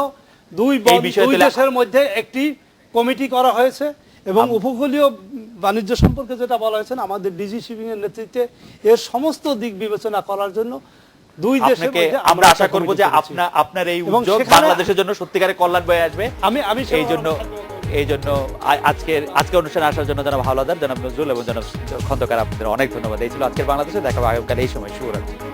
দুই বিষয়ে দুই তাহলে- দেশের মধ্যে একটি কমিটি করা হয়েছে এবং উপকূলীয় বাণিজ্য সম্পর্কে যেটা বলা হয়েছে আমাদের ডিজি শিপিং এর নেতৃত্বে এর সমস্ত দিক বিবেচনা করার জন্য দুই দেশের আপনাকে মধ্যে আমরা আশা একটা করব কমিটি যে করেছি। আপনার এই এবং উদ্যোগ সেখানে- বাংলাদেশের জন্য সত্যিকারের কল্যাণ বয়ে আসবে। আমি এই জন্য আজকে অনুষ্ঠানে আসার জন্য জনাব হাওলাদার, জনাব নজরুল এবং জনাব খন্দকার আপনাদের অনেক ধন্যবাদ। এই ছিল আজকের বাংলাদেশে, দেখা হবে আগামীকাল এই সময়। শুভরাত্রি।